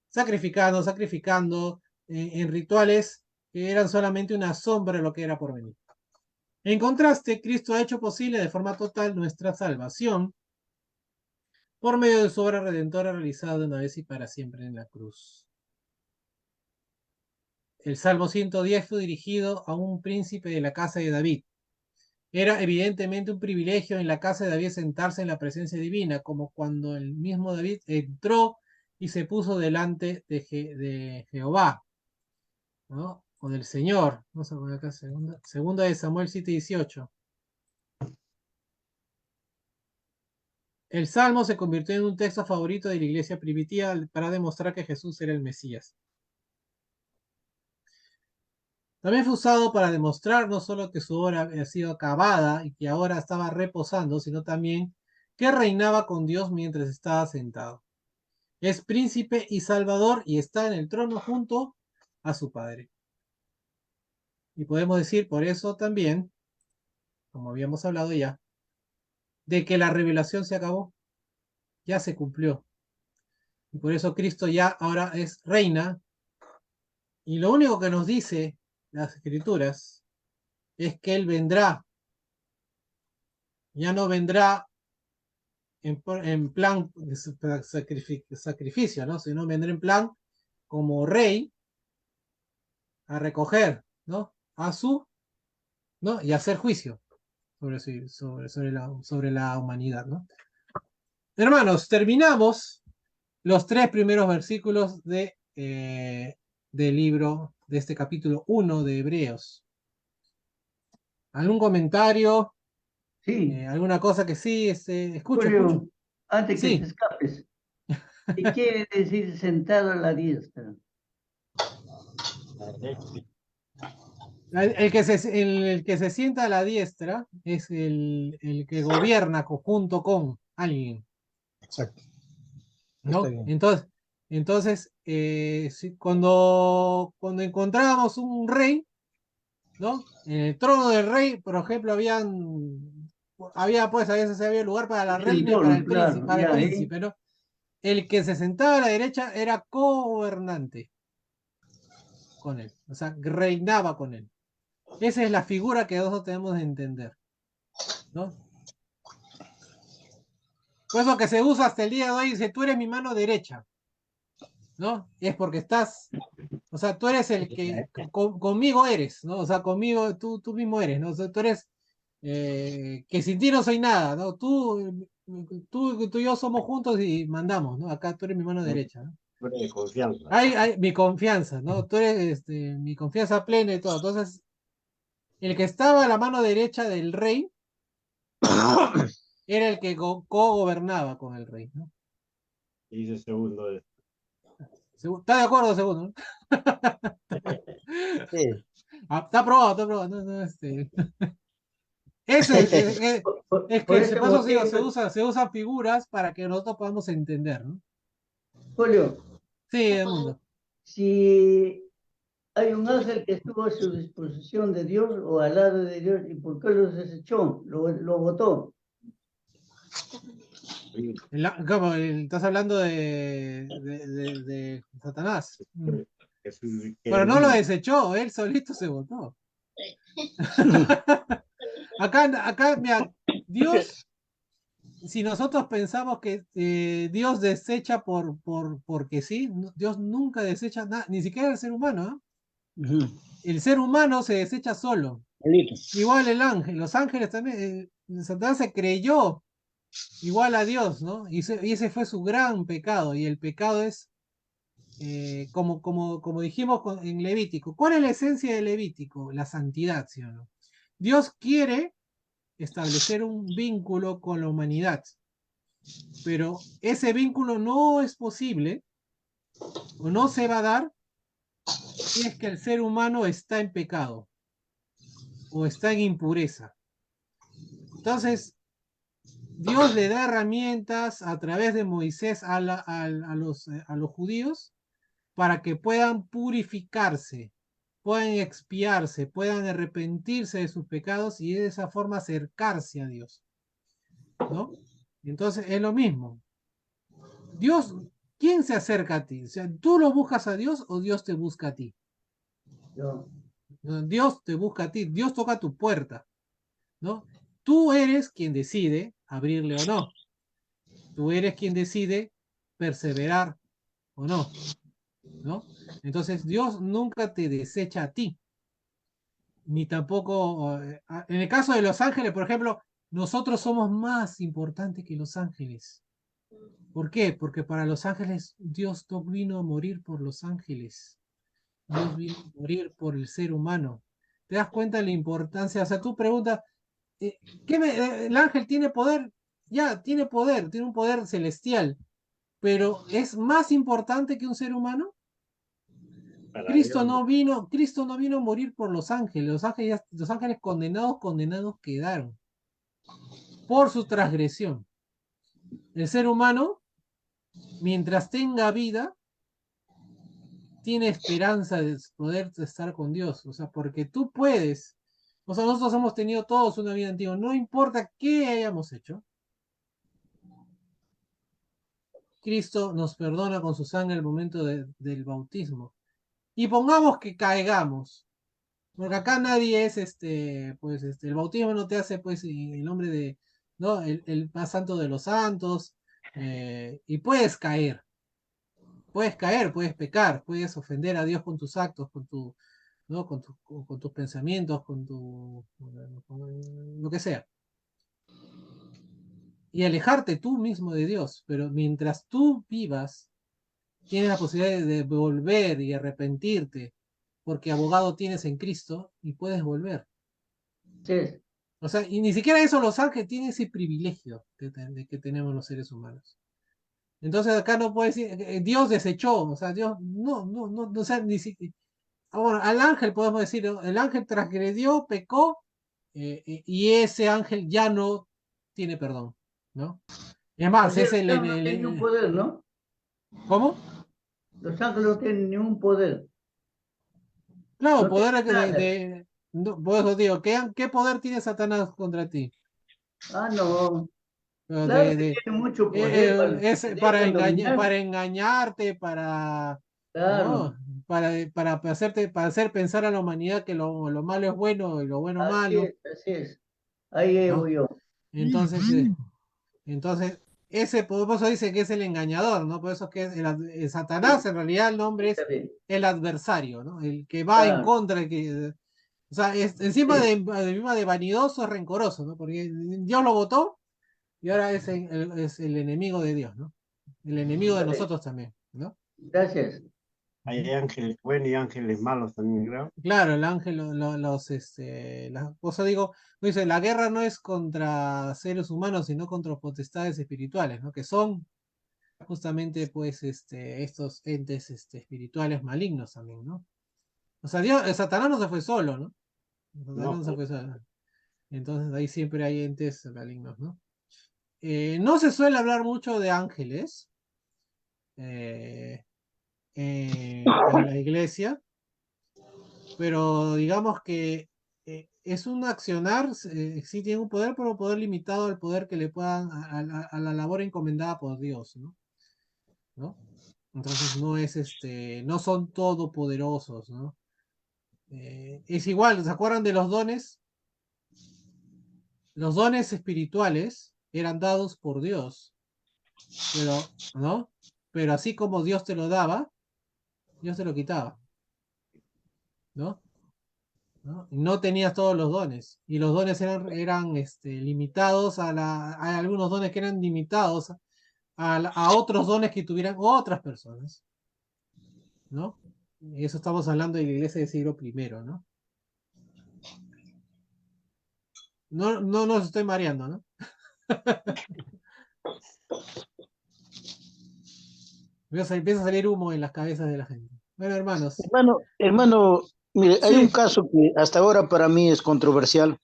sacrificando en rituales que eran solamente una sombra de lo que era por venir. En contraste, Cristo ha hecho posible de forma total nuestra salvación por medio de su obra redentora realizada una vez y para siempre en la cruz. El Salmo 110 fue dirigido a un príncipe de la casa de David. Era evidentemente un privilegio en la casa de David sentarse en la presencia divina, como cuando el mismo David entró y se puso delante de Jehová, ¿no? O del Señor. Vamos a poner acá segunda de Samuel 7:18. El Salmo se convirtió en un texto favorito de la iglesia primitiva para demostrar que Jesús era el Mesías. También fue usado para demostrar no solo que su obra había sido acabada y que ahora estaba reposando, sino también que reinaba con Dios mientras estaba sentado. Es príncipe y salvador y está en el trono junto a su Padre. Y podemos decir por eso también, como habíamos hablado ya, de que la revelación se acabó, ya se cumplió. Y por eso Cristo ya ahora es reina. Y lo único que nos dice las Escrituras es que Él vendrá. Ya no vendrá en plan de sacrificio, ¿no? Sino vendrá en plan como rey a recoger, ¿no? ¿no? Y hacer juicio sobre la humanidad, ¿no? Hermanos, terminamos los 3 primeros versículos del libro, de este capítulo 1 de Hebreos. ¿Algún comentario? Sí, ¿Alguna cosa que sí? Escucho. Julio, antes que te Sí, escapes, ¿qué quiere decir sentado a la diestra? el que se sienta a la diestra es el que gobierna junto con alguien, Exacto. Está ¿no? bien. Entonces cuando encontrábamos un rey, ¿no? En el trono del rey, por ejemplo, pues a veces había lugar para la Es reina un y trono, claro, para el ya, ¿eh? príncipe, ¿no? El que se sentaba a la derecha era co-gobernante con él, o sea, reinaba con él. Esa es la figura que nosotros tenemos de entender, ¿no? Por eso que se usa hasta el día de hoy, dice, tú eres mi mano derecha, ¿no? Es porque o sea, tú eres el que conmigo eres, ¿no? O sea, conmigo tú mismo eres, ¿no? O sea, tú eres que sin ti no soy nada, ¿no? Tú y yo somos juntos y mandamos, ¿no? Acá tú eres mi mano derecha, ¿no? De confianza. Hay mi confianza, ¿no? Tú eres mi confianza plena y todo. Entonces, el que estaba a la mano derecha del rey era el que co-gobernaba con el rey, ¿no? Dice segundo. ¿Está de acuerdo, segundo? ¿No? Sí. Está aprobado. No, no, Ese es Por que ese por eso digo, motivo, se usan figuras para que nosotros podamos entender, ¿no? Julio, Sí, el mundo. si hay un ángel que estuvo a su disposición de Dios o al lado de Dios, ¿y por qué lo desechó? Lo botó. ¿Cómo? ¿Estás hablando de Satanás? Pero no lo desechó, él solito se votó. Acá, mira, Dios, si nosotros pensamos que Dios desecha porque sí, Dios nunca desecha nada, ni siquiera el ser humano, ¿eh? El ser humano se desecha solo. Igual el ángel, los ángeles también, Satanás se creyó igual a Dios, ¿no? Y ese fue su gran pecado, y el pecado es, como dijimos en Levítico, ¿cuál es la esencia de Levítico? La santidad, ¿sí o no? Dios quiere establecer un vínculo con la humanidad, pero ese vínculo no es posible o no se va a dar si es que el ser humano está en pecado o está en impureza. Entonces, Dios le da herramientas a través de Moisés a los judíos para que puedan purificarse, puedan expiarse, puedan arrepentirse de sus pecados y de esa forma acercarse a Dios, ¿no? Entonces es lo mismo. Dios, ¿quién se acerca a ti? O sea, ¿tú lo buscas a Dios o Dios te busca a ti? Yo, Dios te busca a ti, Dios toca tu puerta, ¿no? Tú eres quien decide abrirle o no. Tú eres quien decide perseverar o no, ¿no? Entonces Dios nunca te desecha a ti, ni tampoco, en el caso de los ángeles, por ejemplo, nosotros somos más importantes que los ángeles. ¿Por qué? Porque para los ángeles Dios no vino a morir por los ángeles. Dios vino a morir por el ser humano. ¿Te das cuenta de la importancia? O sea, tú preguntas, ¿el ángel tiene poder? Ya, tiene poder, tiene un poder celestial, pero ¿es más importante que un ser humano? Cristo no vino a morir por los ángeles condenados quedaron por su transgresión. El ser humano, mientras tenga vida, tiene esperanza de poder estar con Dios. O sea, porque tú puedes. O sea, nosotros hemos tenido todos una vida antigua. No importa qué hayamos hecho. Cristo nos perdona con su sangre en el momento del bautismo. Y pongamos que caigamos. Porque acá nadie es, pues, el bautismo no te hace, pues, el nombre de, ¿no? El más santo de los santos, y puedes caer, puedes pecar, puedes ofender a Dios con tus actos, ¿no? Con tus pensamientos, con lo que sea. Y alejarte tú mismo de Dios, pero mientras tú vivas, tienes la posibilidad de volver y arrepentirte, porque abogado tienes en Cristo y puedes volver. Sí, O sea, y ni siquiera eso los ángeles tienen ese privilegio de que tenemos los seres humanos. Entonces acá no puede decir, Dios desechó, o sea, Dios no, o sea, ni siquiera, bueno, al ángel podemos decir, ¿no? El ángel transgredió, pecó, y ese ángel ya no tiene perdón, ¿no? Es o más, sea, es los ángeles no tienen ningún poder, ¿no? ¿cómo? Los ángeles no tienen ningún poder, Claro, no tienen poder nada. por eso digo, ¿qué poder tiene Satanás contra ti? Ah, no, claro De, que de, tienen mucho poder para que es te dejen dominar, para engañarte, para, claro, ¿no? Para para hacer pensar a la humanidad que lo malo es bueno y lo bueno malo, así es, ahí llego ¿no? yo. Entonces, entonces, por eso dice que es el engañador, ¿no? Por eso es que Satanás, Sí, en realidad el sí, nombre está es bien, el adversario, ¿no? El que va en claro, contra, o sea, encima sí, encima de vanidoso es rencoroso, ¿no? Porque Dios lo votó y ahora es el enemigo de Dios, ¿no? El enemigo de está bien, nosotros también, ¿no? gracias. Hay Ujú. ángeles buenos y ángeles malos también, creo. Claro, el ángel, o sea, digo, dice, la guerra no es contra seres humanos, sino contra potestades espirituales, ¿no? Que son justamente, pues, estos entes, espirituales malignos también, ¿no? O sea, Satanás no se fue solo, ¿no? Satanás No, no se pues, fue solo. Entonces ahí siempre hay entes malignos, ¿no? No se suele hablar mucho de ángeles, eh, en la iglesia, pero digamos que, es un accionar, sí tiene un poder, pero un poder limitado al poder que le puedan, a la labor encomendada por Dios, ¿no? ¿No? Entonces no es no son todopoderosos, ¿no? Es igual, ¿se acuerdan de los dones? Los dones espirituales eran dados por Dios, pero, ¿no? Pero así como Dios te lo daba, Dios te lo quitaba, ¿no? ¿No? Y no tenías todos los dones. Y los dones eran limitados hay algunos dones que eran limitados a otros dones que tuvieran otras personas, ¿no? Y eso estamos hablando de la iglesia del siglo primero, ¿no? No nos estoy mareando, ¿no? Empieza a salir humo en las cabezas de la gente. Bueno, hermanos. Hermano, mire, hay un Sí. caso que hasta ahora para mí es controversial,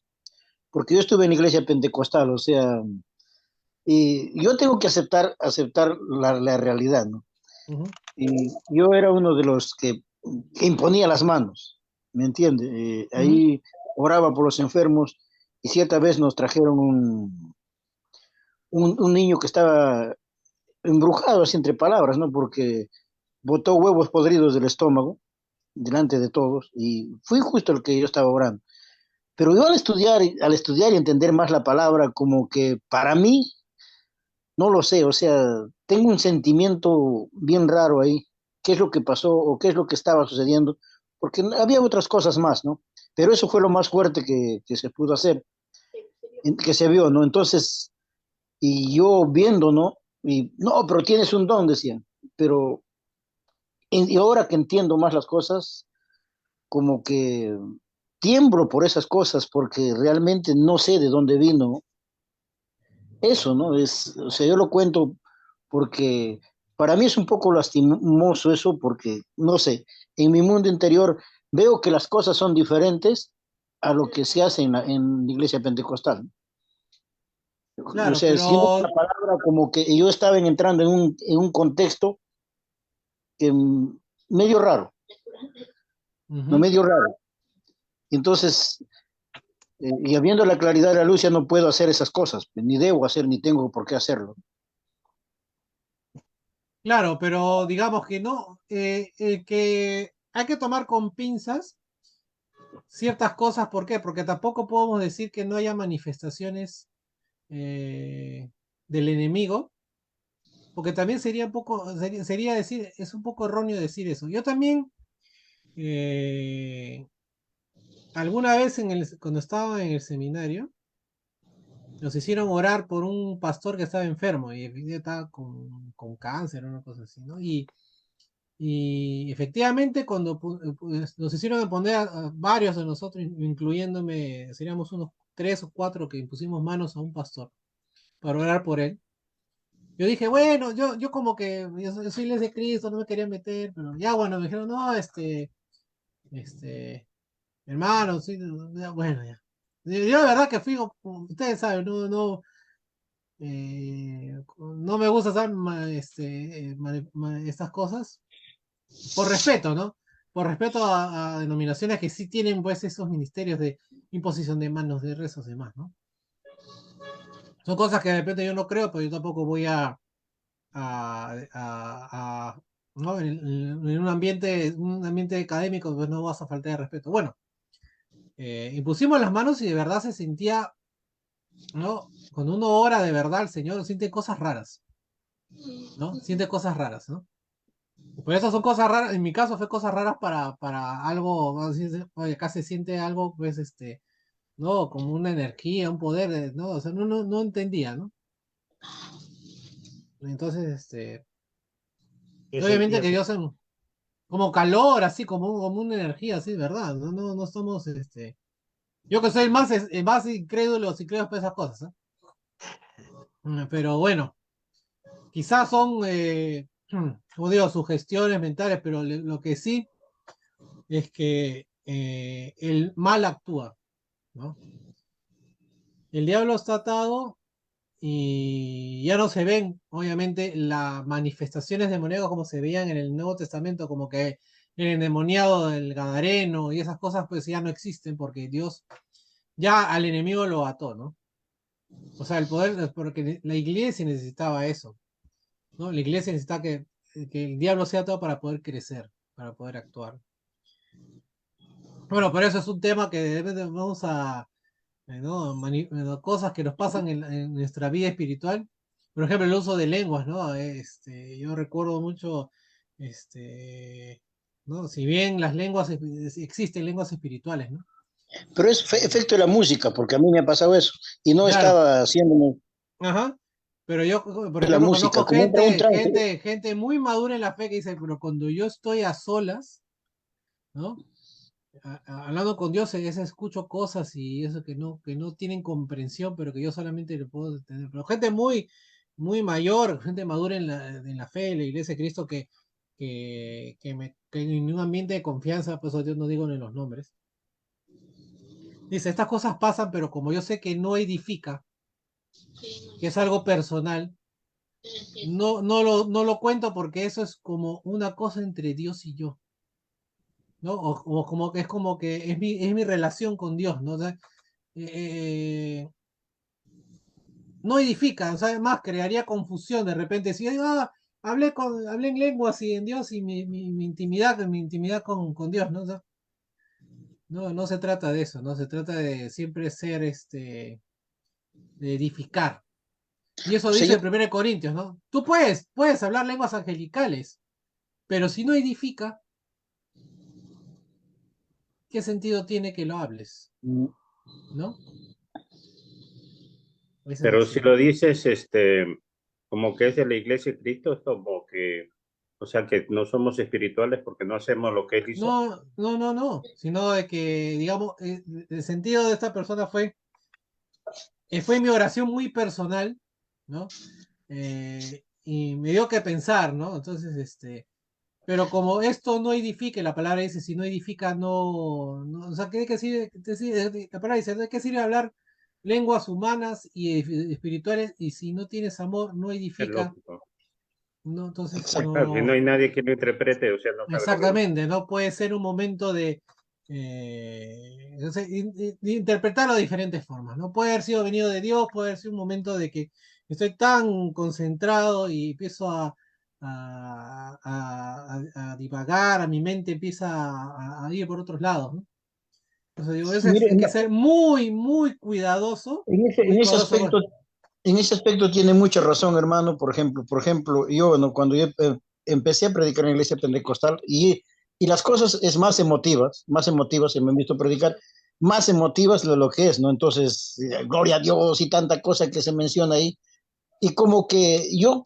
porque yo estuve en iglesia pentecostal, o sea, y yo tengo que aceptar la realidad, ¿no? Ujú, Y yo era uno de los que imponía las manos, ¿me entiende? ujú. Ahí oraba por los enfermos y cierta vez nos trajeron un niño que estaba embrujado, así entre palabras, ¿no? Porque botó huevos podridos del estómago delante de todos y fue justo el que yo estaba orando. Pero yo al estudiar y entender más la palabra, como que para mí, no lo sé, o sea, tengo un sentimiento bien raro ahí, qué es lo que pasó o qué es lo que estaba sucediendo, porque había otras cosas más, ¿no? Pero eso fue lo más fuerte que se pudo hacer, que se vio, ¿no? Entonces, y yo viendo, ¿no? Y no, pero tienes un don, decían, pero y ahora que entiendo más las cosas, como que tiemblo por esas cosas, porque realmente no sé de dónde vino eso, ¿no? O sea, yo lo cuento porque para mí es un poco lastimoso eso, porque, no sé, en mi mundo interior veo que las cosas son diferentes a lo que se hace en la iglesia pentecostal. O Claro, sea, siento la pero palabra como que yo estaba entrando en un contexto que medio raro, no ujú. medio raro. Entonces, y habiendo la claridad de la luz, ya no puedo hacer esas cosas, ni debo hacer, ni tengo por qué hacerlo. Claro, pero digamos que no, que hay que tomar con pinzas ciertas cosas. ¿Por qué? Porque tampoco podemos decir que no haya manifestaciones del enemigo, porque también sería un poco, sería decir, es un poco erróneo decir eso. Yo también, alguna vez cuando estaba en el seminario, nos hicieron orar por un pastor que estaba enfermo y estaba con cáncer o una cosa así, ¿no? Y efectivamente, cuando nos hicieron poner a varios de nosotros, incluyéndome, seríamos unos 3 o 4 que impusimos manos a un pastor para orar por él. Yo dije, bueno, yo como que yo soy iglesia de Cristo, no me quería meter, pero ya bueno, me dijeron, no, hermano, sí, ya, bueno, ya. Yo de verdad que fui, ustedes saben, no me gusta saber estas cosas, por respeto, ¿no? Por respeto a denominaciones que sí tienen pues esos ministerios de imposición de manos, de rezos y demás, ¿no? Son cosas que de repente yo no creo, pero yo tampoco voy ¿no? En un ambiente académico, pues no vas a faltar de respeto. Bueno, impusimos las manos y de verdad se sentía, ¿no? Cuando uno ora de verdad al Señor, siente cosas raras, ¿no? Siente cosas raras, ¿no? Por eso son cosas raras, en mi caso fue cosas raras para algo, oye, acá se siente algo, pues, no, como una energía, un poder, ¿no? O sea, no entendía, ¿no? Entonces, ¿Qué obviamente sentías? que Dios, como calor, así, como una energía, así, ¿verdad? No somos, yo que soy el más incrédulo, si creo por esas cosas, ¿eh? Pero bueno, quizás son, como digo, sugestiones mentales, pero lo que sí es que el mal actúa, ¿no? El diablo está atado y ya no se ven, obviamente, las manifestaciones demoníacas como se veían en el Nuevo Testamento, como que el endemoniado del Gadareno y esas cosas, pues ya no existen porque Dios ya al enemigo lo ató, ¿no? O sea, el poder, porque la iglesia necesitaba eso, ¿no? La iglesia necesita que el diablo sea atado para poder crecer, para poder actuar. Bueno, pero eso es un tema que de repente vamos a, ¿no? Cosas que nos pasan en nuestra vida espiritual. Por ejemplo, el uso de lenguas, ¿no? Yo recuerdo mucho, ¿no? Si bien las lenguas, existen lenguas espirituales, ¿no? Pero es efecto de la música, porque a mí me ha pasado eso y no Claro, estaba haciéndome ajá. Pero yo, por la ejemplo, música, conozco como entra un trance. gente muy madura en la fe que dice, pero cuando yo estoy a solas, ¿no? Hablando con Dios, escucho cosas y eso que no tienen comprensión, pero que yo solamente le puedo entender. Pero gente muy mayor, gente madura en la fe, en la iglesia de Cristo, que en un ambiente de confianza, pues Dios no digo ni los nombres. Dice, estas cosas pasan, pero como yo sé que no edifica, que es algo personal, no lo cuento porque eso es como una cosa entre Dios y yo, ¿no? O como que es mi relación con Dios, ¿no? O sea, eh, no edifica, o sea, además crearía confusión de repente. Si yo digo, hablé en lenguas y en Dios y mi intimidad con Dios, ¿no? O sea, no se trata de eso, no se trata de siempre ser de edificar. Y eso O sea, dice en 1 Corintios, ¿no? Tú puedes hablar lenguas angelicales, pero si no edifica, ¿qué sentido tiene que lo hables? ¿No? Eso es Pero así, si ¿no? lo dices, como que es de la iglesia de Cristo, es como que, o sea, que no somos espirituales porque no hacemos lo que Él hizo. No, sino de que, digamos, el sentido de esta persona fue mi oración muy personal, ¿no? Y me dio que pensar, ¿no? Entonces, pero como esto no edifica, la palabra dice, si no edifica, o sea, ¿qué sirve? La palabra dice, ¿de qué sirve hablar lenguas humanas y espirituales? Y si no tienes amor, no Es edifica, lógico. ¿no? Entonces, Claro, si no no. hay nadie que lo interprete, o sea, no cabe la pregunta. Exactamente, no puede ser un momento de no sé, interpretarlo de diferentes formas. No puede haber sido venido de Dios, puede haber sido un momento de que estoy tan concentrado y empiezo a divagar, a mi mente empieza a ir por otros lados, ¿no? Entonces digo, ese Mire, hay que ser muy, muy cuidadoso, en muy ese cuidadoso. aspecto, en ese aspecto tiene mucha razón, hermano. Por ejemplo, yo, bueno, cuando yo empecé a predicar en la iglesia pentecostal y las cosas es más emotivas, se me han visto predicar, más emotivas de lo que es, ¿no? Entonces, gloria a Dios y tanta cosa que se menciona ahí. Y como que yo,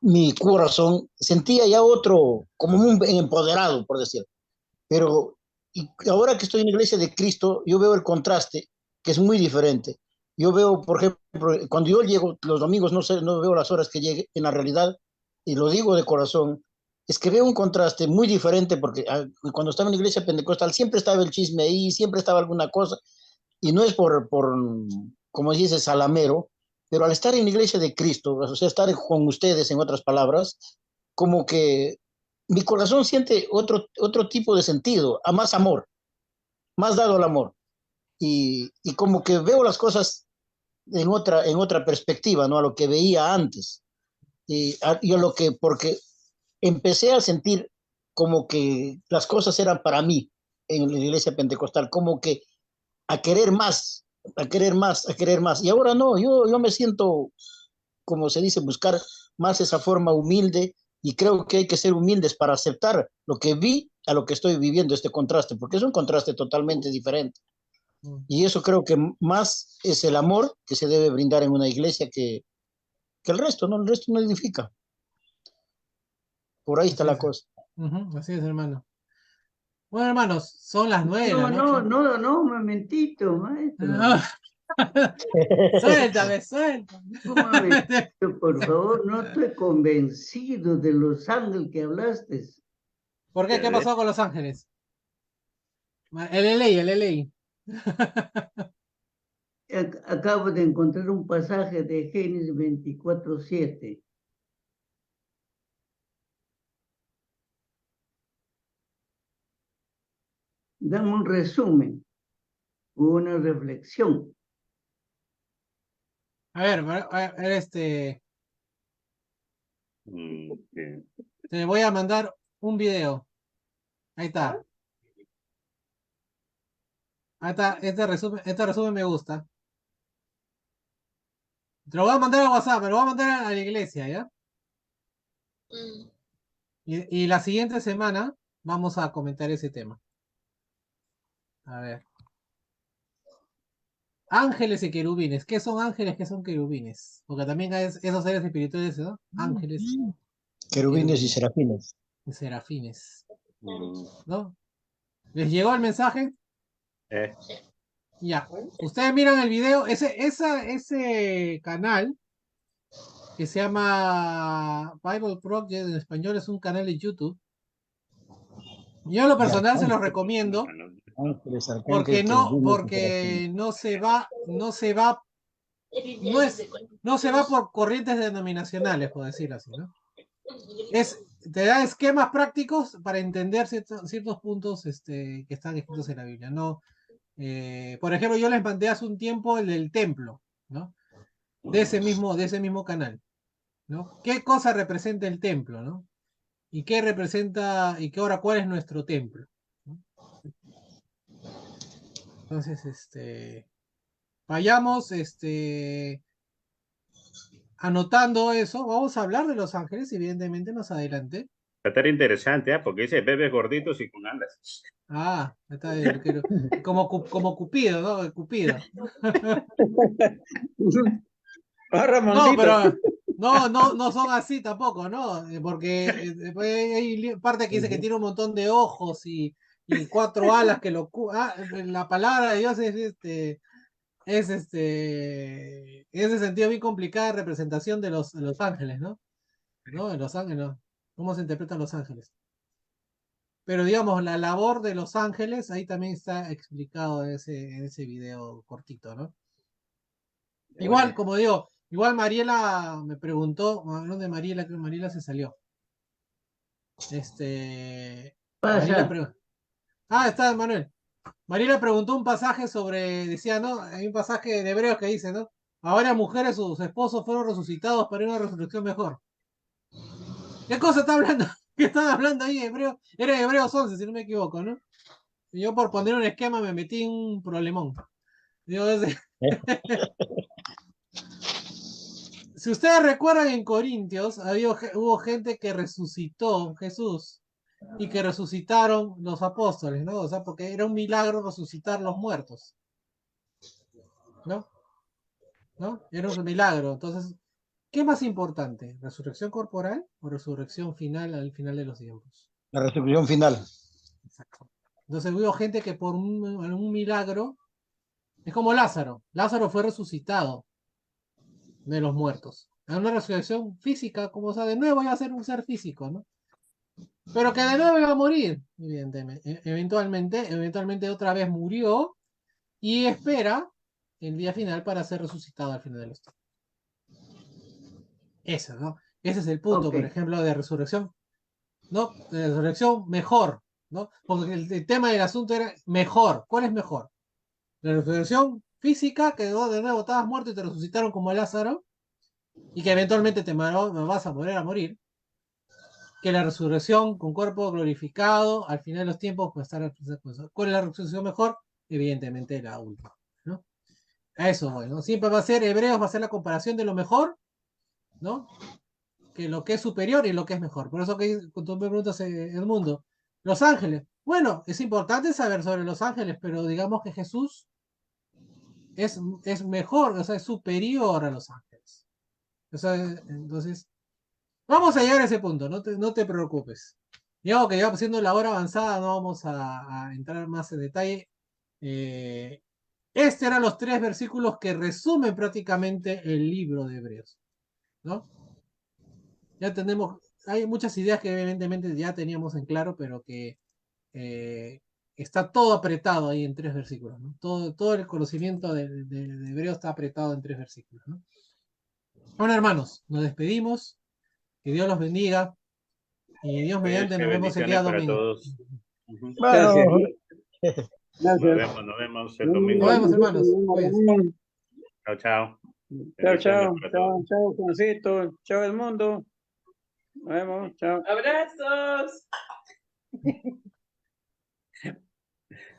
mi corazón sentía ya otro, como un empoderado, por decir. Pero y ahora que estoy en la iglesia de Cristo, yo veo el contraste, que es muy diferente. Yo veo, por ejemplo, cuando yo llego los domingos, no sé, no veo las horas que llegue, en la realidad, y lo digo de corazón, es que veo un contraste muy diferente, porque cuando estaba en la iglesia pentecostal siempre estaba el chisme ahí, siempre estaba alguna cosa, y no es por como dice, salamero, pero al estar en la iglesia de Cristo, o sea, estar con ustedes, en otras palabras, como que mi corazón siente otro tipo de sentido, a más amor, más dado al amor. Y como que veo las cosas en otra perspectiva, ¿no? A lo que veía antes. Y a lo que, porque empecé a sentir como que las cosas eran para mí en la iglesia pentecostal, como que a querer más, a querer más, a querer más. Y ahora no, yo me siento, como se dice, buscar más esa forma humilde y creo que hay que ser humildes para aceptar lo que vi a lo que estoy viviendo, este contraste, porque es un contraste totalmente diferente. Y eso creo que más es el amor que se debe brindar en una iglesia que el resto, ¿no? El resto no edifica. Por ahí está Así la es, cosa. así es, hermano. Bueno, hermanos, son las 9 de la noche. No, un momentito, maestro. Ah, suéltame, suéltame. Un momentito, por favor, no estoy convencido de los ángeles que hablaste. ¿Por qué? ¿Qué pasó con Los Ángeles? El LA, el LA. Acabo de encontrar un pasaje de Génesis 24:7. Dame un resumen, una reflexión. A ver, te voy a mandar un video. Ahí está. Ahí está, este resumen me gusta. Te lo voy a mandar a WhatsApp, me lo voy a mandar a la iglesia, ¿ya? Mm. Y la siguiente semana vamos a comentar ese tema. A ver. Ángeles y querubines. ¿Qué son ángeles? ¿Qué son querubines? Porque también hay esos seres espirituales, ¿no? Ángeles Querubines y serafines. y serafines. ¿No? ¿Les llegó el mensaje? Ya. Ustedes miran el video. Ese canal que se llama Bible Project en español es un canal de YouTube. Yo en lo personal se los recomiendo Ángeles, porque arcángeles, querubines y serafines. no se va no se va por corrientes denominacionales, por decirlo así, ¿no? Te da esquemas prácticos para entender ciertos puntos que están escritos en la Biblia. ¿No? Por ejemplo, yo les mandé hace un tiempo el del templo, ¿no? De ese mismo canal, ¿no? ¿Qué cosa representa el templo, ¿no? ¿Y qué representa, y qué ahora cuál es nuestro templo? ¿No? Entonces, vayamos, anotando eso. Vamos a hablar de Los Ángeles, evidentemente, más adelante. Va a estar interesante, ¿eh? Porque dice bebés gorditos y con alas. Ah, está bien, como Cupido, ¿no? El Cupido. No, pero no son así tampoco, ¿no? Porque después hay parte que dice que tiene un montón de ojos y 4 alas que la palabra de Dios es en ese sentido bien complicada representación de los ángeles, ¿no? ¿No? De los ángeles, ¿cómo se interpretan los ángeles? Pero digamos, la labor de los ángeles, ahí también está explicado en ese video cortito, ¿no? Igual, como digo, igual Mariela me preguntó, hablando de Mariela, creo que Mariela se salió. Pasa. Está Manuel. Mariela preguntó un pasaje decía, ¿no? Hay un pasaje de Hebreos que dice, ¿no? Ahora mujeres, sus esposos fueron resucitados para una resurrección mejor. ¿Qué cosa está hablando? ¿Qué están hablando ahí? Era Hebreos 11, si no me equivoco, ¿no? Yo por poner un esquema me metí en un problemón. Digo, si ustedes recuerdan en Corintios, hubo gente que resucitó Jesús y que resucitaron los apóstoles, ¿no? O sea, porque era un milagro resucitar los muertos, ¿no? ¿No? Era un milagro. Entonces, ¿qué más importante? ¿Resurrección corporal o resurrección final al final de los tiempos? La resurrección final. Exacto. Entonces hubo gente que por un milagro, es como Lázaro. Lázaro fue resucitado de los muertos. Es una resurrección física, como o sea, de nuevo iba a ser un ser físico, ¿no? Pero que de nuevo iba a morir, evidentemente. Eventualmente otra vez murió y espera el día final para ser resucitado al final de los tiempos. Eso, ¿no? Ese es el punto, por ejemplo, de resurrección, ¿no? De resurrección mejor, ¿no? Porque el tema del asunto era mejor. ¿Cuál es mejor? La resurrección física, que de nuevo estabas muerto y te resucitaron como Lázaro, y que eventualmente te vas a morir, que la resurrección con cuerpo glorificado, al final de los tiempos, pues estar. ¿Cuál es la resurrección mejor? Evidentemente la última, ¿no? A eso, bueno, siempre va a ser, Hebreos va a ser la comparación de lo mejor, ¿no? Que lo que es superior y lo que es mejor. Por eso que cuando tú me preguntas, Edmundo, los ángeles. Bueno, es importante saber sobre los ángeles, pero digamos que Jesús es mejor, o sea, es superior a los ángeles. O sea, entonces, vamos a llegar a ese punto, no te preocupes. Digamos que ya siendo la hora avanzada, no vamos a entrar más en detalle. Estos eran los 3 versículos que resumen prácticamente el libro de Hebreos, ¿no? Ya tenemos, hay muchas ideas que evidentemente ya teníamos en claro, pero que está todo apretado ahí en 3 versículos, ¿no? Todo el conocimiento de Hebreos está apretado en 3 versículos, ¿no? Bueno, hermanos, nos despedimos. Que Dios los bendiga. Y Dios mediante nos vemos el día Bendiciones para domingo. todos. Ujú. Bueno, Nos vemos el domingo. Nos vemos, hermanos. Cuídense. Chao, chao. Chao, Bendiciones chao, para chao, todos. chao, Juancito, chao el mundo. Nos vemos, chao. Abrazos.